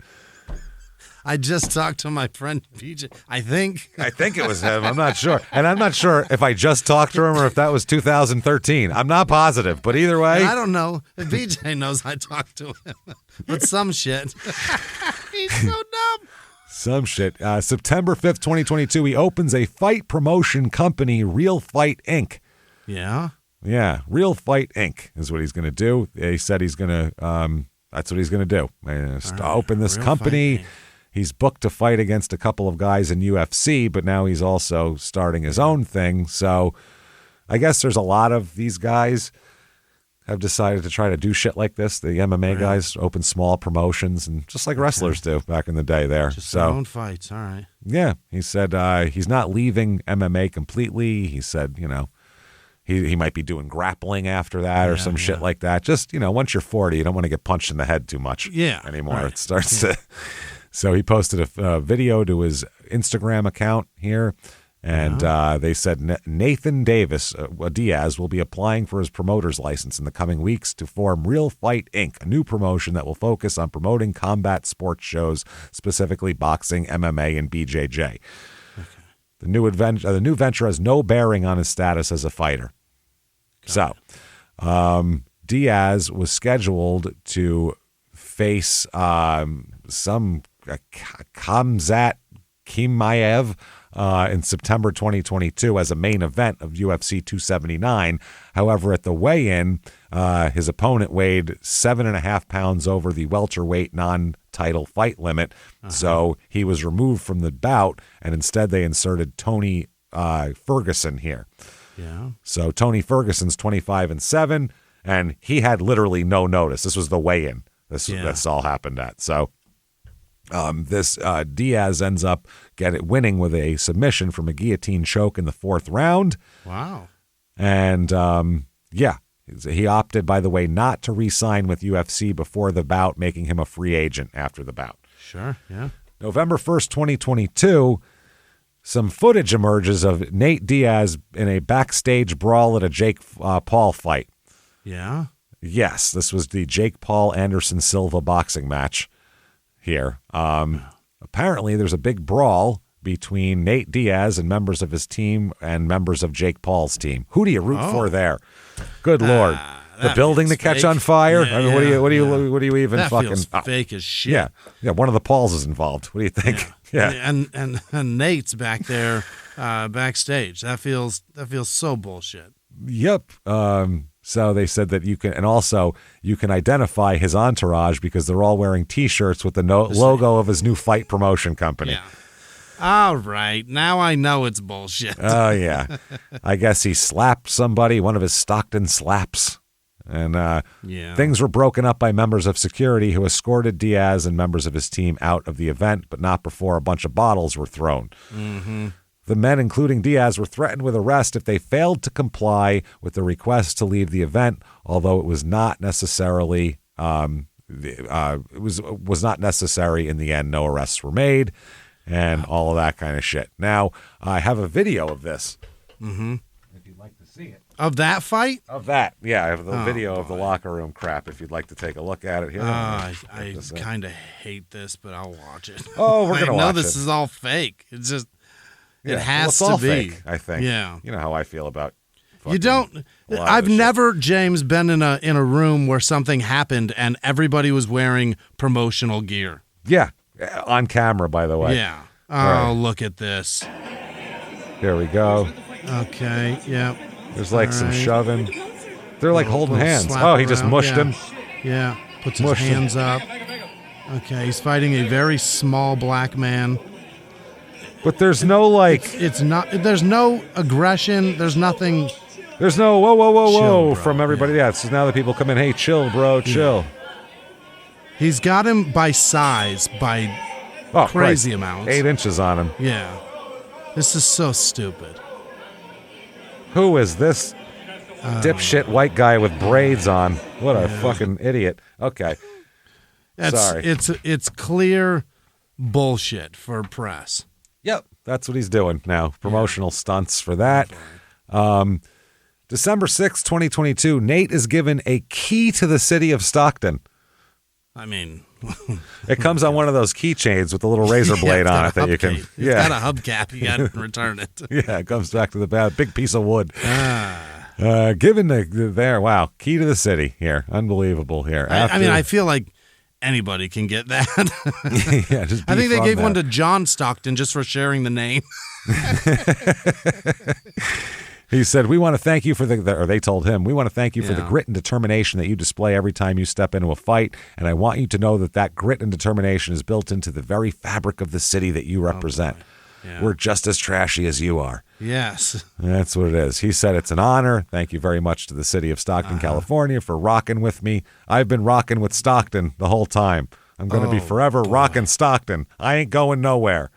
I just talked to my friend BJ. I think it was him. I'm not sure. And I'm not sure if I just talked to him or if that was 2013. I'm not positive. But either way. I don't know. If BJ knows I talked to him. But some shit. He's so dumb. Some shit. September 5th, 2022, he opens a fight promotion company, Real Fight Inc. Yeah? Yeah. Real Fight Inc. is what he's going to do. He said he's going to, that's what he's going to do. Open this company. He's booked to fight against a couple of guys in UFC, but now he's also starting his own thing. So I guess there's a lot of these guys have decided to try to do shit like this. The MMA guys open small promotions, and just like wrestlers do back in the day there. Just their own fights. All right. Yeah. He said he's not leaving MMA completely. He said, he might be doing grappling after that or some shit like that. Just, once you're 40, you don't want to get punched in the head too much anymore. Right. It starts to... So he posted a video to his Instagram account here, and they said Nathan Diaz will be applying for his promoter's license in the coming weeks to form Real Fight Inc., a new promotion that will focus on promoting combat sports shows, specifically boxing, MMA, and BJJ. Okay. The new venture has no bearing on his status as a fighter. Diaz was scheduled to face some Khamzat Chimaev in September 2022 as a main event of UFC 279. However, at the weigh-in, his opponent weighed 7.5 pounds over the welterweight non-title fight limit, so he was removed from the bout, and instead they inserted Tony Ferguson here. Yeah. So Tony Ferguson's 25-7, and he had literally no notice. This was the weigh-in. This all happened at. So this Diaz ends up winning with a submission from a guillotine choke in the 4th round. Wow. And he opted, by the way, not to re-sign with UFC before the bout, making him a free agent after the bout. Sure, yeah. November 1st, 2022, some footage emerges of Nate Diaz in a backstage brawl at a Jake Paul fight. Yeah? Yes, this was the Jake Paul Anderson Silva boxing match here. Apparently, there's a big brawl between Nate Diaz and members of his team and members of Jake Paul's team. Who do you root for there? Good Lord. The building to catch on fire? Yeah, I mean, what do you even that fucking... feels fake as shit. Yeah, one of the Pauls is involved. What do you think? Yeah. And Nate's back there backstage. That feels so bullshit. Yep. So they said that you can identify his entourage because they're all wearing T-shirts with the logo of his new fight promotion company. Yeah. All right. Now I know it's bullshit. Oh, yeah. I guess he slapped somebody, one of his Stockton slaps. And things were broken up by members of security who escorted Diaz and members of his team out of the event, but not before a bunch of bottles were thrown. Mm-hmm. The men, including Diaz, were threatened with arrest if they failed to comply with the request to leave the event, although it was not necessarily was not necessary in the end. No arrests were made, and all of that kind of shit. Now, I have a video of this. Mm-hmm. If you'd like to see it. Of that fight? Of that, yeah. I have the video of the locker room crap if you'd like to take a look at it here. I kind of hate this, but I'll watch it. Oh, we're going to watch it. I know this is all fake. It's just... Yeah, it has to be fake, I think. Yeah, you know how I feel about. You don't. I've never, James, been in a room where something happened and everybody was wearing promotional gear. Yeah, on camera, by the way. Yeah. Oh, look at this. Here we go. Okay. Yeah. There's like some shoving. They're like holding hands. Oh, he just mushed him. Yeah. Puts his hands up. Okay, he's fighting a very small black man. But there's no like... It's not... There's no aggression. There's nothing... There's no whoa chill, from everybody. Yeah, so now that people come in, hey, chill, bro, chill. He's got him by size, by crazy amounts. 8 inches on him. Yeah. This is so stupid. Who is this dipshit white guy with braids on? What a fucking idiot. Okay. Sorry. It's clear bullshit for press. Yep, that's what he's doing now. Promotional stunts for that. December 6th, 2022, Nate is given a key to the city of Stockton. I mean... it comes on one of those keychains with a little razor blade on it that you can... It's got a hubcap. You got to return it. Yeah, it comes back to the big piece of wood. Given wow, key to the city here. Unbelievable here. I feel like anybody can get that. Yeah, I think they gave one to John Stockton just for sharing the name. He said, we want to thank you for or they told him, we want to thank you for the Yeah. grit and determination that you display every time you step into a fight. And I want you to know that grit and determination is built into the very fabric of the city that you represent. Yeah. We're just as trashy as you are. Yes. That's what it is. He said, it's an honor. Thank you very much to the city of Stockton, California for rocking with me. I've been rocking with Stockton the whole time. I'm going to be forever rocking Stockton. I ain't going nowhere.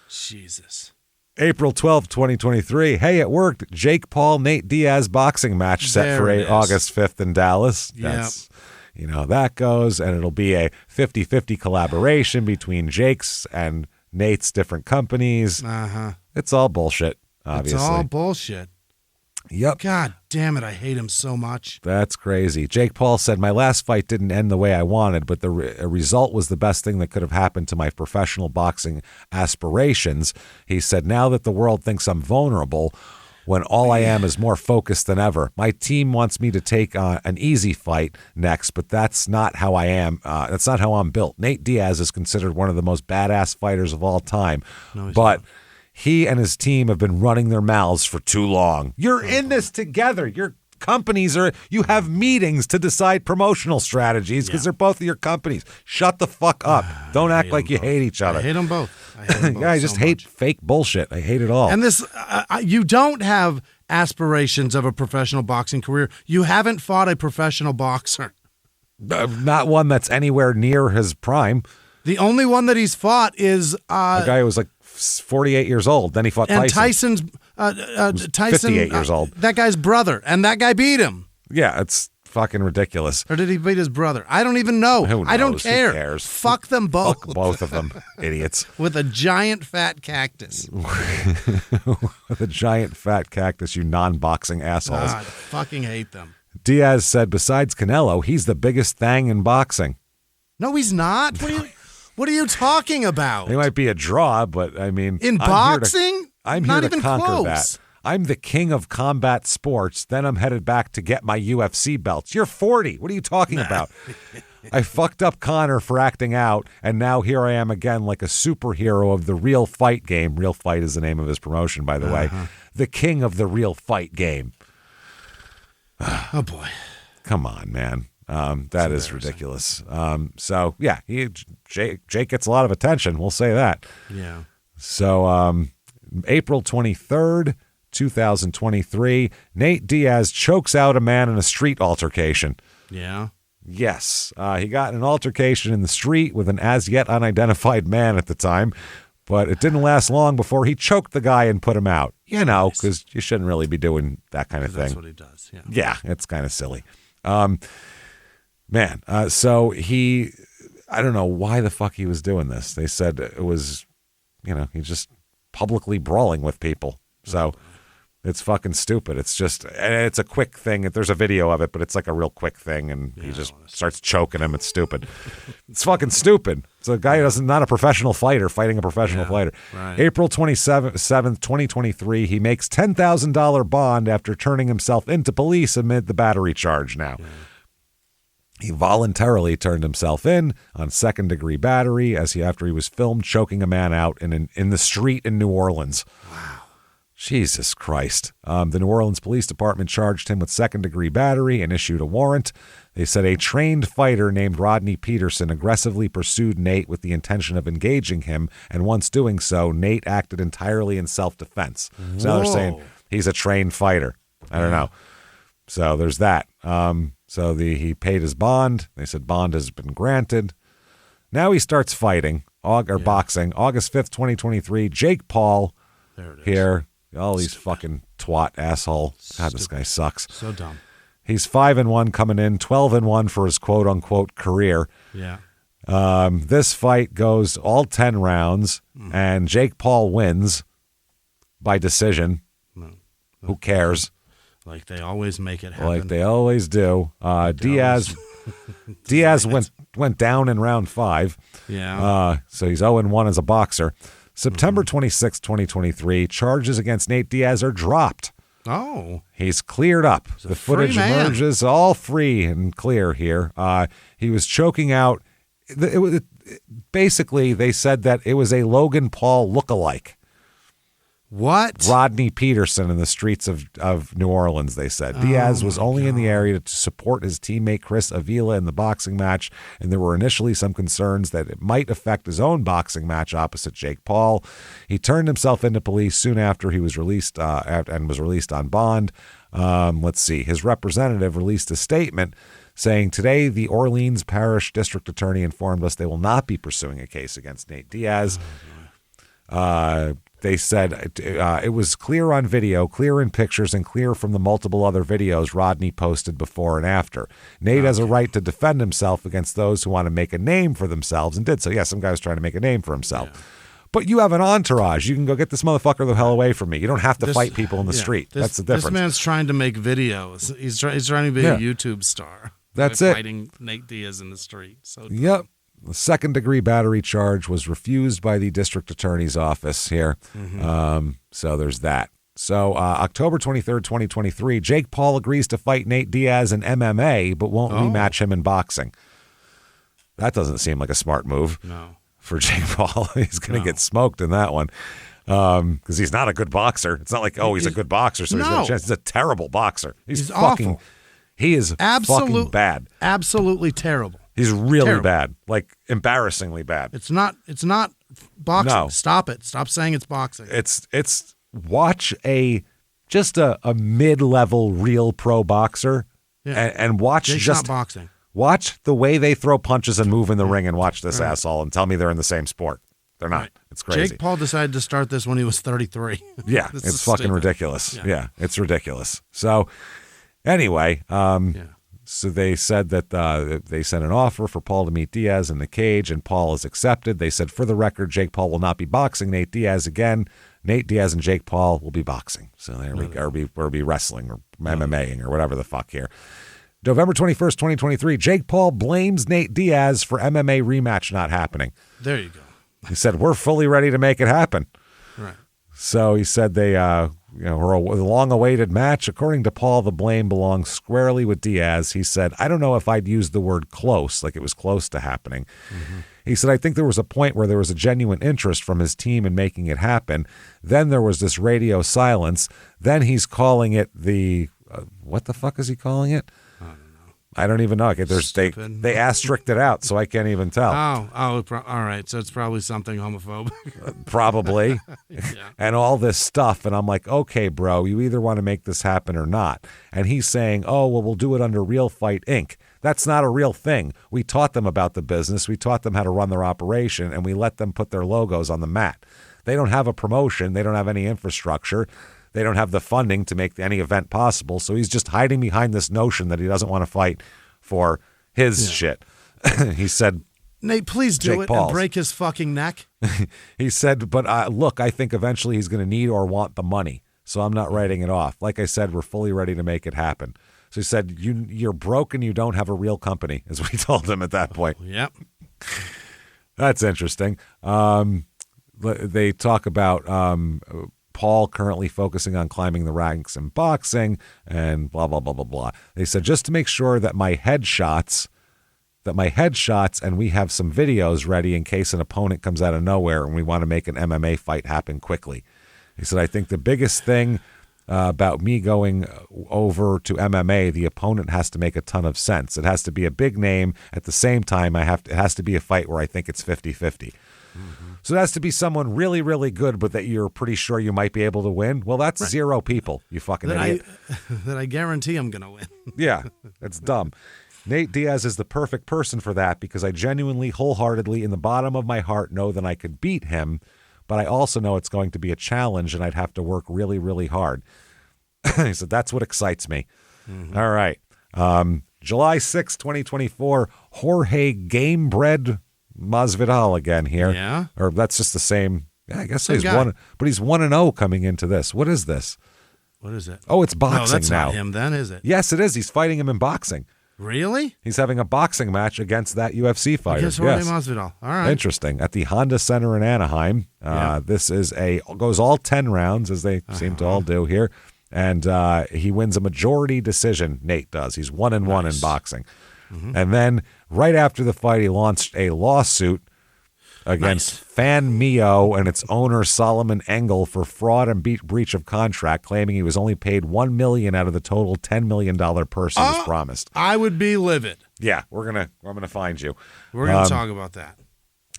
Jesus. April 12th, 2023. Hey, it worked. Jake Paul, Nate Diaz boxing match set There for it is. August 5th in Dallas. Yep. That's, that goes, and it'll be a 50-50 collaboration between Jake's and Nate's different companies. It's all bullshit, obviously. It's all bullshit. Yep. God damn it, I hate him so much. That's crazy. Jake Paul said, my last fight didn't end the way I wanted, but the result was the best thing that could have happened to my professional boxing aspirations. He said, now that the world thinks I'm vulnerable, when all I am is more focused than ever. My team wants me to take an easy fight next, but that's not how I am. That's not how I'm built. Nate Diaz is considered one of the most badass fighters of all time, but he and his team have been running their mouths for too long. You're in this together. Your companies you have meetings to decide promotional strategies because they're both of your companies. Shut the fuck up. Don't act like you hate each other. I hate them both. I just hate fake bullshit. I hate it all. And this, you don't have aspirations of a professional boxing career. You haven't fought a professional boxer. Not one that's anywhere near his prime. The only one that he's fought is the guy who was like 48 years old. Then he fought Tyson. And Tyson, 58 years old. That guy's brother, and that guy beat him. Yeah, it's fucking ridiculous. Or did he beat his brother? I don't even know. Who knows? I don't care. Who cares? Fuck them both. Fuck both of them, idiots. With a giant fat cactus. With a giant fat cactus, you non-boxing assholes. I fucking hate them. Diaz said, besides Canelo, he's the biggest thing in boxing. No, he's not. What are you talking about? They might be a draw, but I mean, in boxing, I'm not here to even conquer close. that. I'm the king of combat sports. Then I'm headed back to get my UFC belts. You're 40. What are you talking about? I fucked up Connor for acting out, and now here I am again like a superhero of the Real Fight game. Real Fight is the name of his promotion, by the way. The king of the Real Fight game. Oh, boy. Come on, man. That is ridiculous. So, yeah, Jake gets a lot of attention. We'll say that. Yeah. So, April 23rd, 2023, Nate Diaz chokes out a man in a street altercation. Yeah. Yes. He got in an altercation in the street with an as yet unidentified man at the time, but it didn't last long before he choked the guy and put him out. You know, because you shouldn't really be doing that kind of thing. That's what he does. Yeah. Yeah, it's kind of silly. Man, so I don't know why the fuck he was doing this. They said it was, he's just publicly brawling with people. So it's fucking stupid. It's a quick thing. There's a video of it, but it's like a real quick thing, and he just starts choking him. It's stupid. It's fucking stupid. It's a guy who not a professional fighter fighting a professional fighter. Right. April 27th, 2023, he makes $10,000 bond after turning himself into police amid the battery charge now. Yeah. He voluntarily turned himself in on second-degree battery after he was filmed choking a man out in the street in New Orleans. Wow. Jesus Christ. The New Orleans Police Department charged him with second-degree battery and issued a warrant. They said a trained fighter named Rodney Peterson aggressively pursued Nate with the intention of engaging him, and once doing so, Nate acted entirely in self-defense. So now they're saying he's a trained fighter. I don't know. So there's that. So he paid his bond. They said bond has been granted. Now he starts fighting, boxing. August 5th, 2023. Jake Paul here. All these fucking twat asshole. God, this guy sucks. So dumb. He's 5-1 coming in, 12-1 for his quote unquote career. Yeah. This fight goes all 10 rounds, and Jake Paul wins by decision. No. Who cares? Like they always make it happen. Like they always do. Diaz went down in round 5. Yeah. So he's 0-1 as a boxer. September 26, 2023, charges against Nate Diaz are dropped. Oh. He's cleared up. The footage emerges all free and clear here. He was choking out. Basically, they said that it was a Logan Paul lookalike. What? Rodney Peterson in the streets of New Orleans, they said. Diaz was only in the area to support his teammate Chris Avila in the boxing match, and there were initially some concerns that it might affect his own boxing match opposite Jake Paul. He turned himself into police soon after he was released and was released on bond. Let's see. His representative released a statement saying, today, the Orleans Parish District Attorney informed us they will not be pursuing a case against Nate Diaz. They said it was clear on video, clear in pictures, and clear from the multiple other videos Rodney posted before and after. Nate has a right to defend himself against those who want to make a name for themselves, and did so. Yeah, some guy was trying to make a name for himself. Yeah. But you have an entourage. You can go get this motherfucker the hell away from me. You don't have to fight people in the street. That's the difference. This man's trying to make videos. He's trying to be a YouTube star. That's it. Fighting Nate Diaz in the street. So yep. The second-degree battery charge was refused by the district attorney's office here. So there's that. So October 23rd, 2023, Jake Paul agrees to fight Nate Diaz in MMA, but won't rematch him in boxing. That doesn't seem like a smart move for Jake Paul. He's going to get smoked in that one because he's not a good boxer. It's not like, he's a good boxer, so he's got a chance. He's a terrible boxer. He's fucking awful. He is fucking bad. Absolutely terrible. He's really bad, like embarrassingly bad. It's not boxing. No. Stop it. Stop saying it's boxing. It's watch just a mid-level real pro boxer and watch Jake's just not boxing. Watch the way they throw punches and move in the ring and watch this asshole and tell me they're in the same sport. They're not. Right. It's crazy. Jake Paul decided to start this when he was 33. Yeah, it's fucking ridiculous. Yeah, it's ridiculous. So anyway, so they said that they sent an offer for Paul to meet Diaz in the cage, and Paul has accepted. They said, for the record, Jake Paul will not be boxing Nate Diaz again. Nate Diaz and Jake Paul will be boxing. So there we go, or be wrestling or MMAing or whatever the fuck here. November 21st, 2023, Jake Paul blames Nate Diaz for MMA rematch not happening. There you go. He said, we're fully ready to make it happen. Right. So he said they were a long-awaited match. According to Paul, the blame belongs squarely with Diaz. He said, I don't know if I'd use the word close, like it was close to happening. He said, I think there was a point where there was a genuine interest from his team in making it happen. Then there was this radio silence. Then he's calling it what the fuck is he calling it? I don't even know. They asterisked it out, so I can't even tell. All right. So it's probably something homophobic. Probably. And all this stuff. And I'm like, okay, bro, you either want to make this happen or not. And he's saying, we'll do it under Real Fight Inc. That's not a real thing. We taught them about the business. We taught them how to run their operation, and we let them put their logos on the mat. They don't have a promotion. They don't have any infrastructure. They don't have the funding to make any event possible, so he's just hiding behind this notion that he doesn't want to fight for his shit. He said, Nate, please do Jake it Paul's. and break his fucking neck. He said, but look, I think eventually he's going to need or want the money, so I'm not writing it off. Like I said, we're fully ready to make it happen. So he said, you're broke and you don't have a real company, is what he told him at that point. Yep. That's interesting. They talk about Paul currently focusing on climbing the ranks in boxing and blah, blah, blah, blah, blah. They said, just to make sure that my headshots and we have some videos ready in case an opponent comes out of nowhere and we want to make an MMA fight happen quickly. He said, I think the biggest thing about me going over to MMA, the opponent has to make a ton of sense. It has to be a big name. At the same time, it has to be a fight where I think it's 50-50. So it has to be someone really, really good, but that you're pretty sure you might be able to win. Well, that's zero people, you fucking idiot. That I guarantee I'm going to win. Yeah, that's dumb. Nate Diaz is the perfect person for that because I genuinely, wholeheartedly, in the bottom of my heart, know that I could beat him, but I also know it's going to be a challenge and I'd have to work really, really hard. He said, that's what excites me. All right. July 6, 2024, Jorge Gamebred Masvidal again here. Yeah. Or that's just the same. Yeah, I guess he's 1-0 coming into this. What is this? What is it? Oh, it's boxing no, that's now. Not him then, is it? Yes, it is. He's fighting him in boxing. Really? He's having a boxing match against that UFC fighter. Against Jorge Masvidal. All right. Interesting. At the Honda Center in Anaheim. This is goes all 10 rounds, as they seem to all do here. And he wins a majority decision, Nate does. He's 1-1 in boxing. And then right after the fight, he launched a lawsuit against Fan Mio and its owner Solomon Engel for fraud and breach of contract, claiming he was only paid $1 million out of the total $10 million purse he was promised. I would be livid. Yeah, I'm gonna find you. We're gonna talk about that.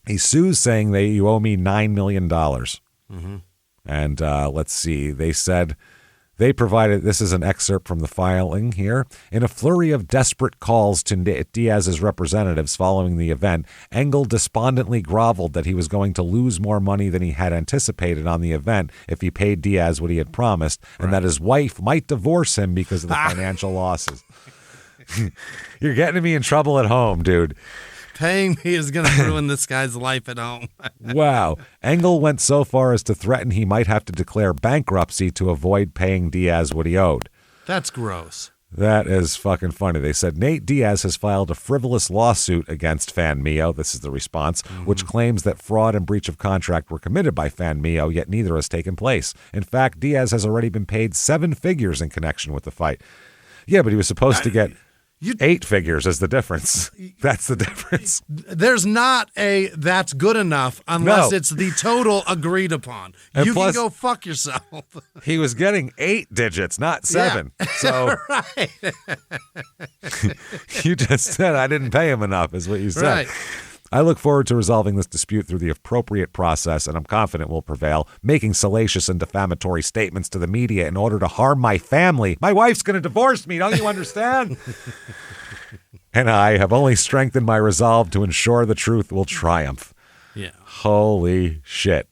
He sues, saying you owe me $9 million. Mm-hmm. And let's see. They said they provided, this is an excerpt from the filing here. In a flurry of desperate calls to Nate Diaz's representatives following the event, Engel despondently groveled that he was going to lose more money than he had anticipated on the event if he paid Diaz what he had promised, and that his wife might divorce him because of the financial losses. You're getting me in trouble at home, dude. Paying me is going to ruin this guy's life at home. Wow. Engel went so far as to threaten he might have to declare bankruptcy to avoid paying Diaz what he owed. That's gross. That is fucking funny. They said Nate Diaz has filed a frivolous lawsuit against Fan Mio. This is the response, which claims that fraud and breach of contract were committed by Fan Mio, yet neither has taken place. In fact, Diaz has already been paid 7 figures in connection with the fight. Yeah, but he was supposed to get 8 figures as the difference. That's the difference. There's not a that's good enough unless it's the total agreed upon. And you plus, can go fuck yourself. He was getting 8 digits, not 7. Yeah. So Right. You just said I didn't pay him enough, is what you said. Right. I look forward to resolving this dispute through the appropriate process, and I'm confident we'll prevail. Making salacious and defamatory statements to the media in order to harm my family. My wife's going to divorce me, don't you understand? And I have only strengthened my resolve to ensure the truth will triumph. Yeah. Holy shit.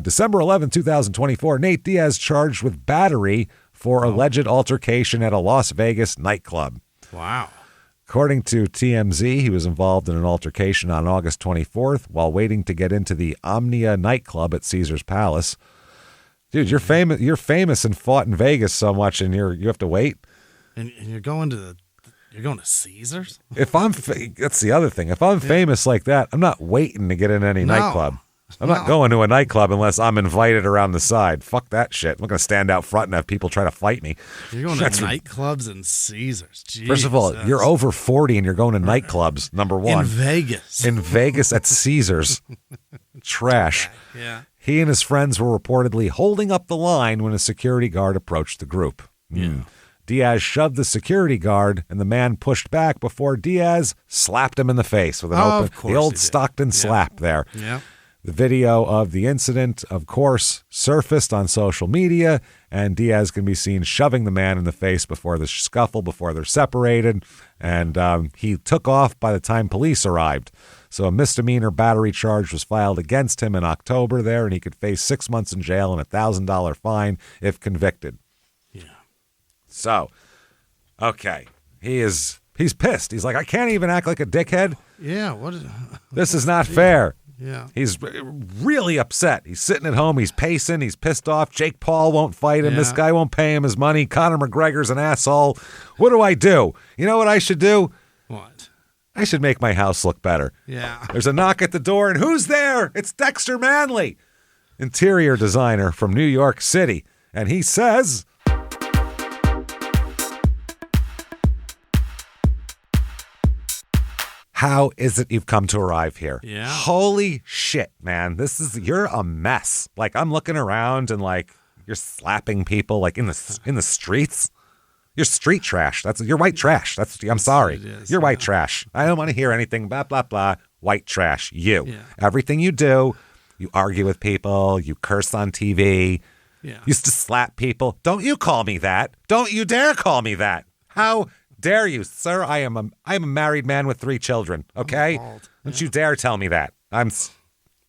December 11, 2024, Nate Diaz charged with battery for alleged altercation at a Las Vegas nightclub. Wow. According to TMZ, he was involved in an altercation on August 24th while waiting to get into the Omnia nightclub at Caesar's Palace. Dude, you're famous. You're famous and fought in Vegas so much, and you have to wait. And you're going to Caesar's? If I'm, that's the other thing. If I'm famous like that, I'm not waiting to get in any nightclub. I'm not going to a nightclub unless I'm invited around the side. Fuck that shit. I'm not going to stand out front and have people try to fight me. You're going to nightclubs and Caesars. Jesus. First of all, you're over 40 and you're going to nightclubs, number one. In Vegas. In Vegas at Caesars. Trash. Yeah. He and his friends were reportedly holding up the line when a security guard approached the group. Yeah. Diaz shoved the security guard, and the man pushed back before Diaz slapped him in the face with an the old Stockton slap there. Yeah. The video of the incident, of course, surfaced on social media, and Diaz can be seen shoving the man in the face before the scuffle, before they're separated, and he took off by the time police arrived. So a misdemeanor battery charge was filed against him in October there, and he could face 6 months in jail and a $1,000 fine if convicted. Yeah. So, okay, he's pissed. He's like, I can't even act like a dickhead. Yeah. This is not fair. Yeah. He's really upset. He's sitting at home. He's pacing. He's pissed off. Jake Paul won't fight him. Yeah. This guy won't pay him his money. Conor McGregor's an asshole. What do I do? You know what I should do? What? I should make my house look better. Yeah. There's a knock at the door, and who's there? It's Dexter Manley, interior designer from New York City. And he says, how is it you've come to arrive here? Yeah. Holy shit, man. You're a mess. Like, I'm looking around and like you're slapping people like in the streets. You're street trash. You're white trash. I'm sorry. You're white trash. I don't want to hear anything blah blah blah. White trash. You. Yeah. Everything you do, you argue with people, you curse on TV. Yeah. You used to slap people. Don't you call me that. Don't you dare call me that. How dare you, sir? I am a married man with 3 children, okay? Don't you dare tell me that.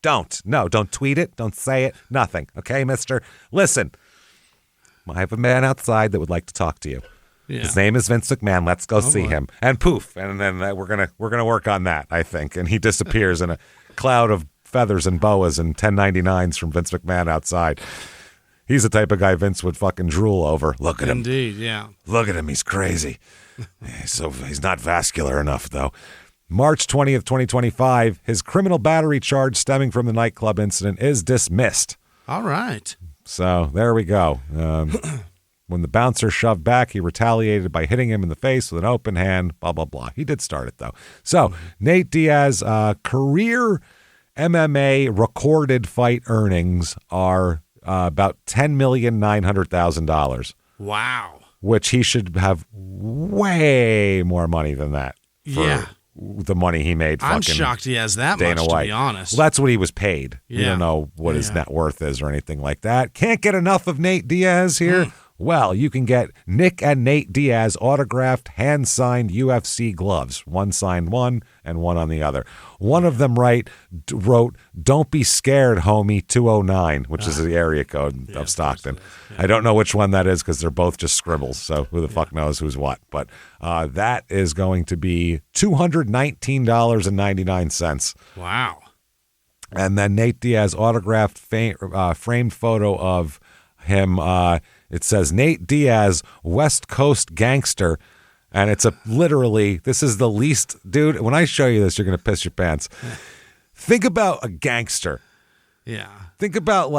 Don't tweet it, don't say it, nothing, okay, mister? Listen, I have a man outside that would like to talk to you. Yeah. His name is Vince McMahon. Let's go see him. And poof, and then we're gonna work on that, I think. And he disappears in a cloud of feathers and boas and 1099s from Vince McMahon outside. He's the type of guy Vince would fucking drool over. Look at him. Indeed, yeah. Look at him. He's crazy. So he's not vascular enough, though. March 20th, 2025, his criminal battery charge stemming from the nightclub incident is dismissed. All right. So there we go. When the bouncer shoved back, he retaliated by hitting him in the face with an open hand, blah, blah, blah. He did start it, though. So Nate Diaz, career MMA recorded fight earnings are about $10,900,000. Wow. Which he should have way more money than that. For the money he made. I'm shocked he has that Dana much, White. to be honest. Well, that's what he was paid. Yeah. You don't know what his net worth is or anything like that. Can't get enough of Nate Diaz here? Well, you can get Nick and Nate Diaz autographed, hand-signed UFC gloves. One signed one and one on the other. One of them wrote, "Don't be scared, homie, 209," which is the area code of Stockton. I don't know which one that is because they're both just scribbles, so who the fuck knows who's what. But that is going to be $219.99. Wow. And then Nate Diaz autographed framed photo of him. It says Nate Diaz, West Coast gangster. And it's literally, this is the least, dude, when I show you this, you're going to piss your pants. Think about a gangster. Yeah. Think about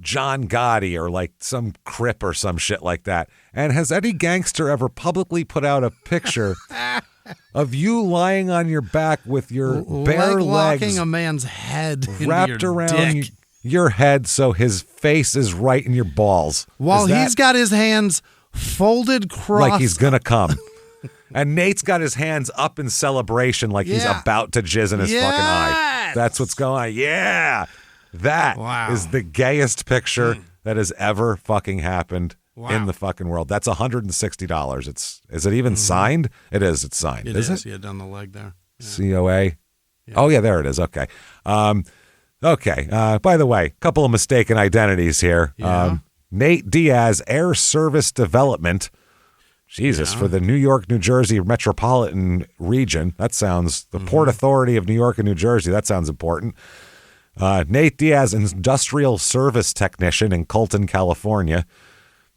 John Gotti or some Crip or some shit like that. And has any gangster ever publicly put out a picture of you lying on your back with your bare legs locking a man's head wrapped around your head so his face is right in your balls? While he's got his hands folded cross. Like he's going to come. And Nate's got his hands up in celebration like he's about to jizz in his fucking eye. That's what's going on. Yeah. That is the gayest picture that has ever fucking happened in the fucking world. That's $160. Is it even signed? It is. It's signed. Is it? Yeah, down the leg there. Yeah. COA. Yeah. Oh, yeah, there it is. Okay. Okay. By the way, a couple of mistaken identities here. Yeah. Nate Diaz, Air Service Development. Jesus, for the New York, New Jersey metropolitan region. That sounds, the Port Authority of New York and New Jersey. That sounds important. Nate Diaz, Industrial Service Technician in Colton, California.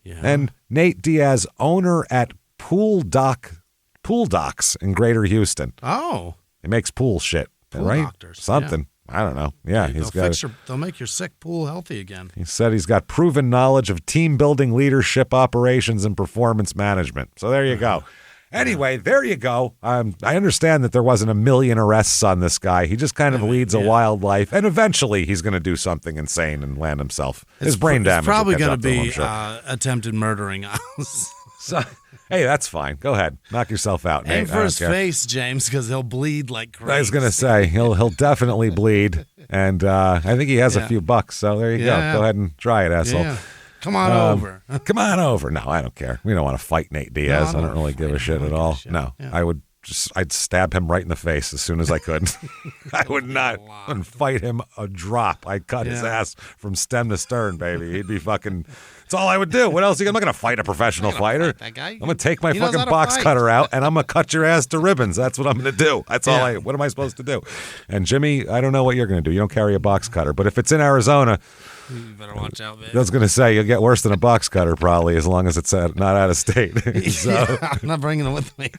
Yeah. And Nate Diaz, owner at Pool Docks in Greater Houston. Oh. He makes pool shit, pool right? Doctors. Something. I don't know. Yeah, they'll make your sick pool healthy again. He said he's got proven knowledge of team building, leadership, operations, and performance management. So there you go. Anyway, there you go. I understand that there wasn't a million arrests on this guy. He just kind of leads a wild life, and eventually he's going to do something insane and land himself. His brain damage. It's probably going to be sure. Attempted murdering us. So, hey, that's fine. Go ahead, knock yourself out. Aim for his face, James, because he'll bleed like crazy. I was going to say he'll definitely bleed, and I think he has a few bucks. So there you go. Go ahead and try it, asshole. Yeah. Come on over. Come on over. No, I don't care. We don't want to fight Nate Diaz. I don't really give a shit at all. No, I'd stab him right in the face as soon as I could. I would not fight him a drop. I'd cut his ass from stem to stern, baby. He'd be fucking. That's all I would do. What else? I'm not going to fight a professional fighter. That guy. I'm going to take my fucking box cutter out and I'm going to cut your ass to ribbons. That's what I'm going to do. That's all what am I supposed to do? And Jimmy, I don't know what you're going to do. You don't carry a box cutter. But if it's in Arizona, you better watch out, man. I was going to say, you'll get worse than a box cutter probably as long as it's not out of state. So. I'm not bringing it with me.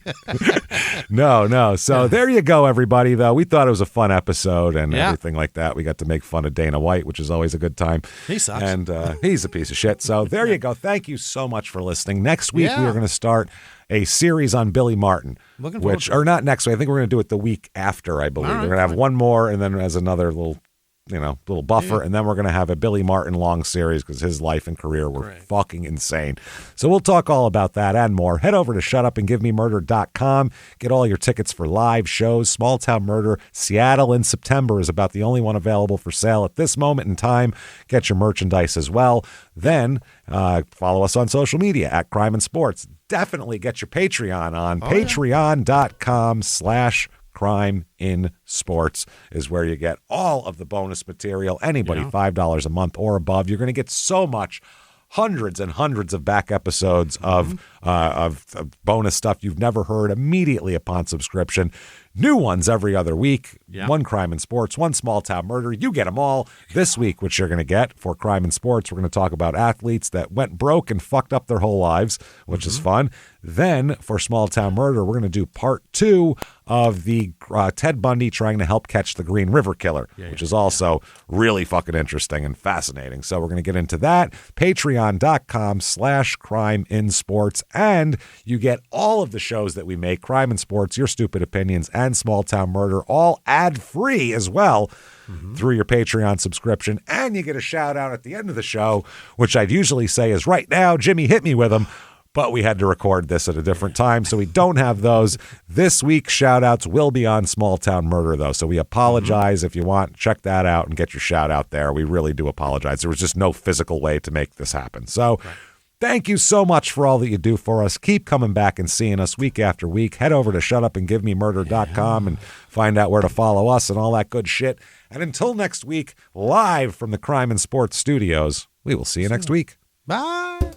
No. So there you go, everybody, though. We thought it was a fun episode and everything like that. We got to make fun of Dana White, which is always a good time. He sucks. And he's a piece of shit. So there you go. Thank you so much for listening. Next week, we're going to start a series on Billy Martin. Looking forward to it. Or not next week. I think we're going to do it the week after, I believe. We're going to have one more and then as another little buffer, and then we're going to have a Billy Martin long series because his life and career were fucking insane. So we'll talk all about that and more. Head over to shutupandgivememurder.com. Get all your tickets for live shows. Small Town Murder Seattle in September is about the only one available for sale at this moment in time. Get your merchandise as well. Then follow us on social media at Crime and Sports. Definitely get your Patreon on patreon.com/Crime in Sports is where you get all of the bonus material. Anybody $5 a month or above, you're going to get so much. Hundreds and hundreds of back episodes of bonus stuff you've never heard immediately upon subscription. New ones every other week. One Crime and Sports, one Small Town Murder. You get them all. This week, which you're going to get for Crime and Sports, we're going to talk about athletes that went broke and fucked up their whole lives, which is fun. Then for Small Town Murder, we're going to do part 2 of the Ted Bundy trying to help catch the Green River Killer, which is also really fucking interesting and fascinating. So we're going to get into that. Patreon.com/crime in sports. And you get all of the shows that we make, Crime in Sports, Your Stupid Opinions, and Small Town Murder, all ad-free as well through your Patreon subscription. And you get a shout out at the end of the show, which I'd usually say is right now, Jimmy, hit me with them. But we had to record this at a different time, so we don't have those. This week's shout-outs will be on Small Town Murder, though, so we apologize. If you want, check that out and get your shout-out there. We really do apologize. There was just no physical way to make this happen. So thank you so much for all that you do for us. Keep coming back and seeing us week after week. Head over to shutupandgivememurder.com and find out where to follow us and all that good shit. And until next week, live from the Crime and Sports Studios, we will see you next week. Bye.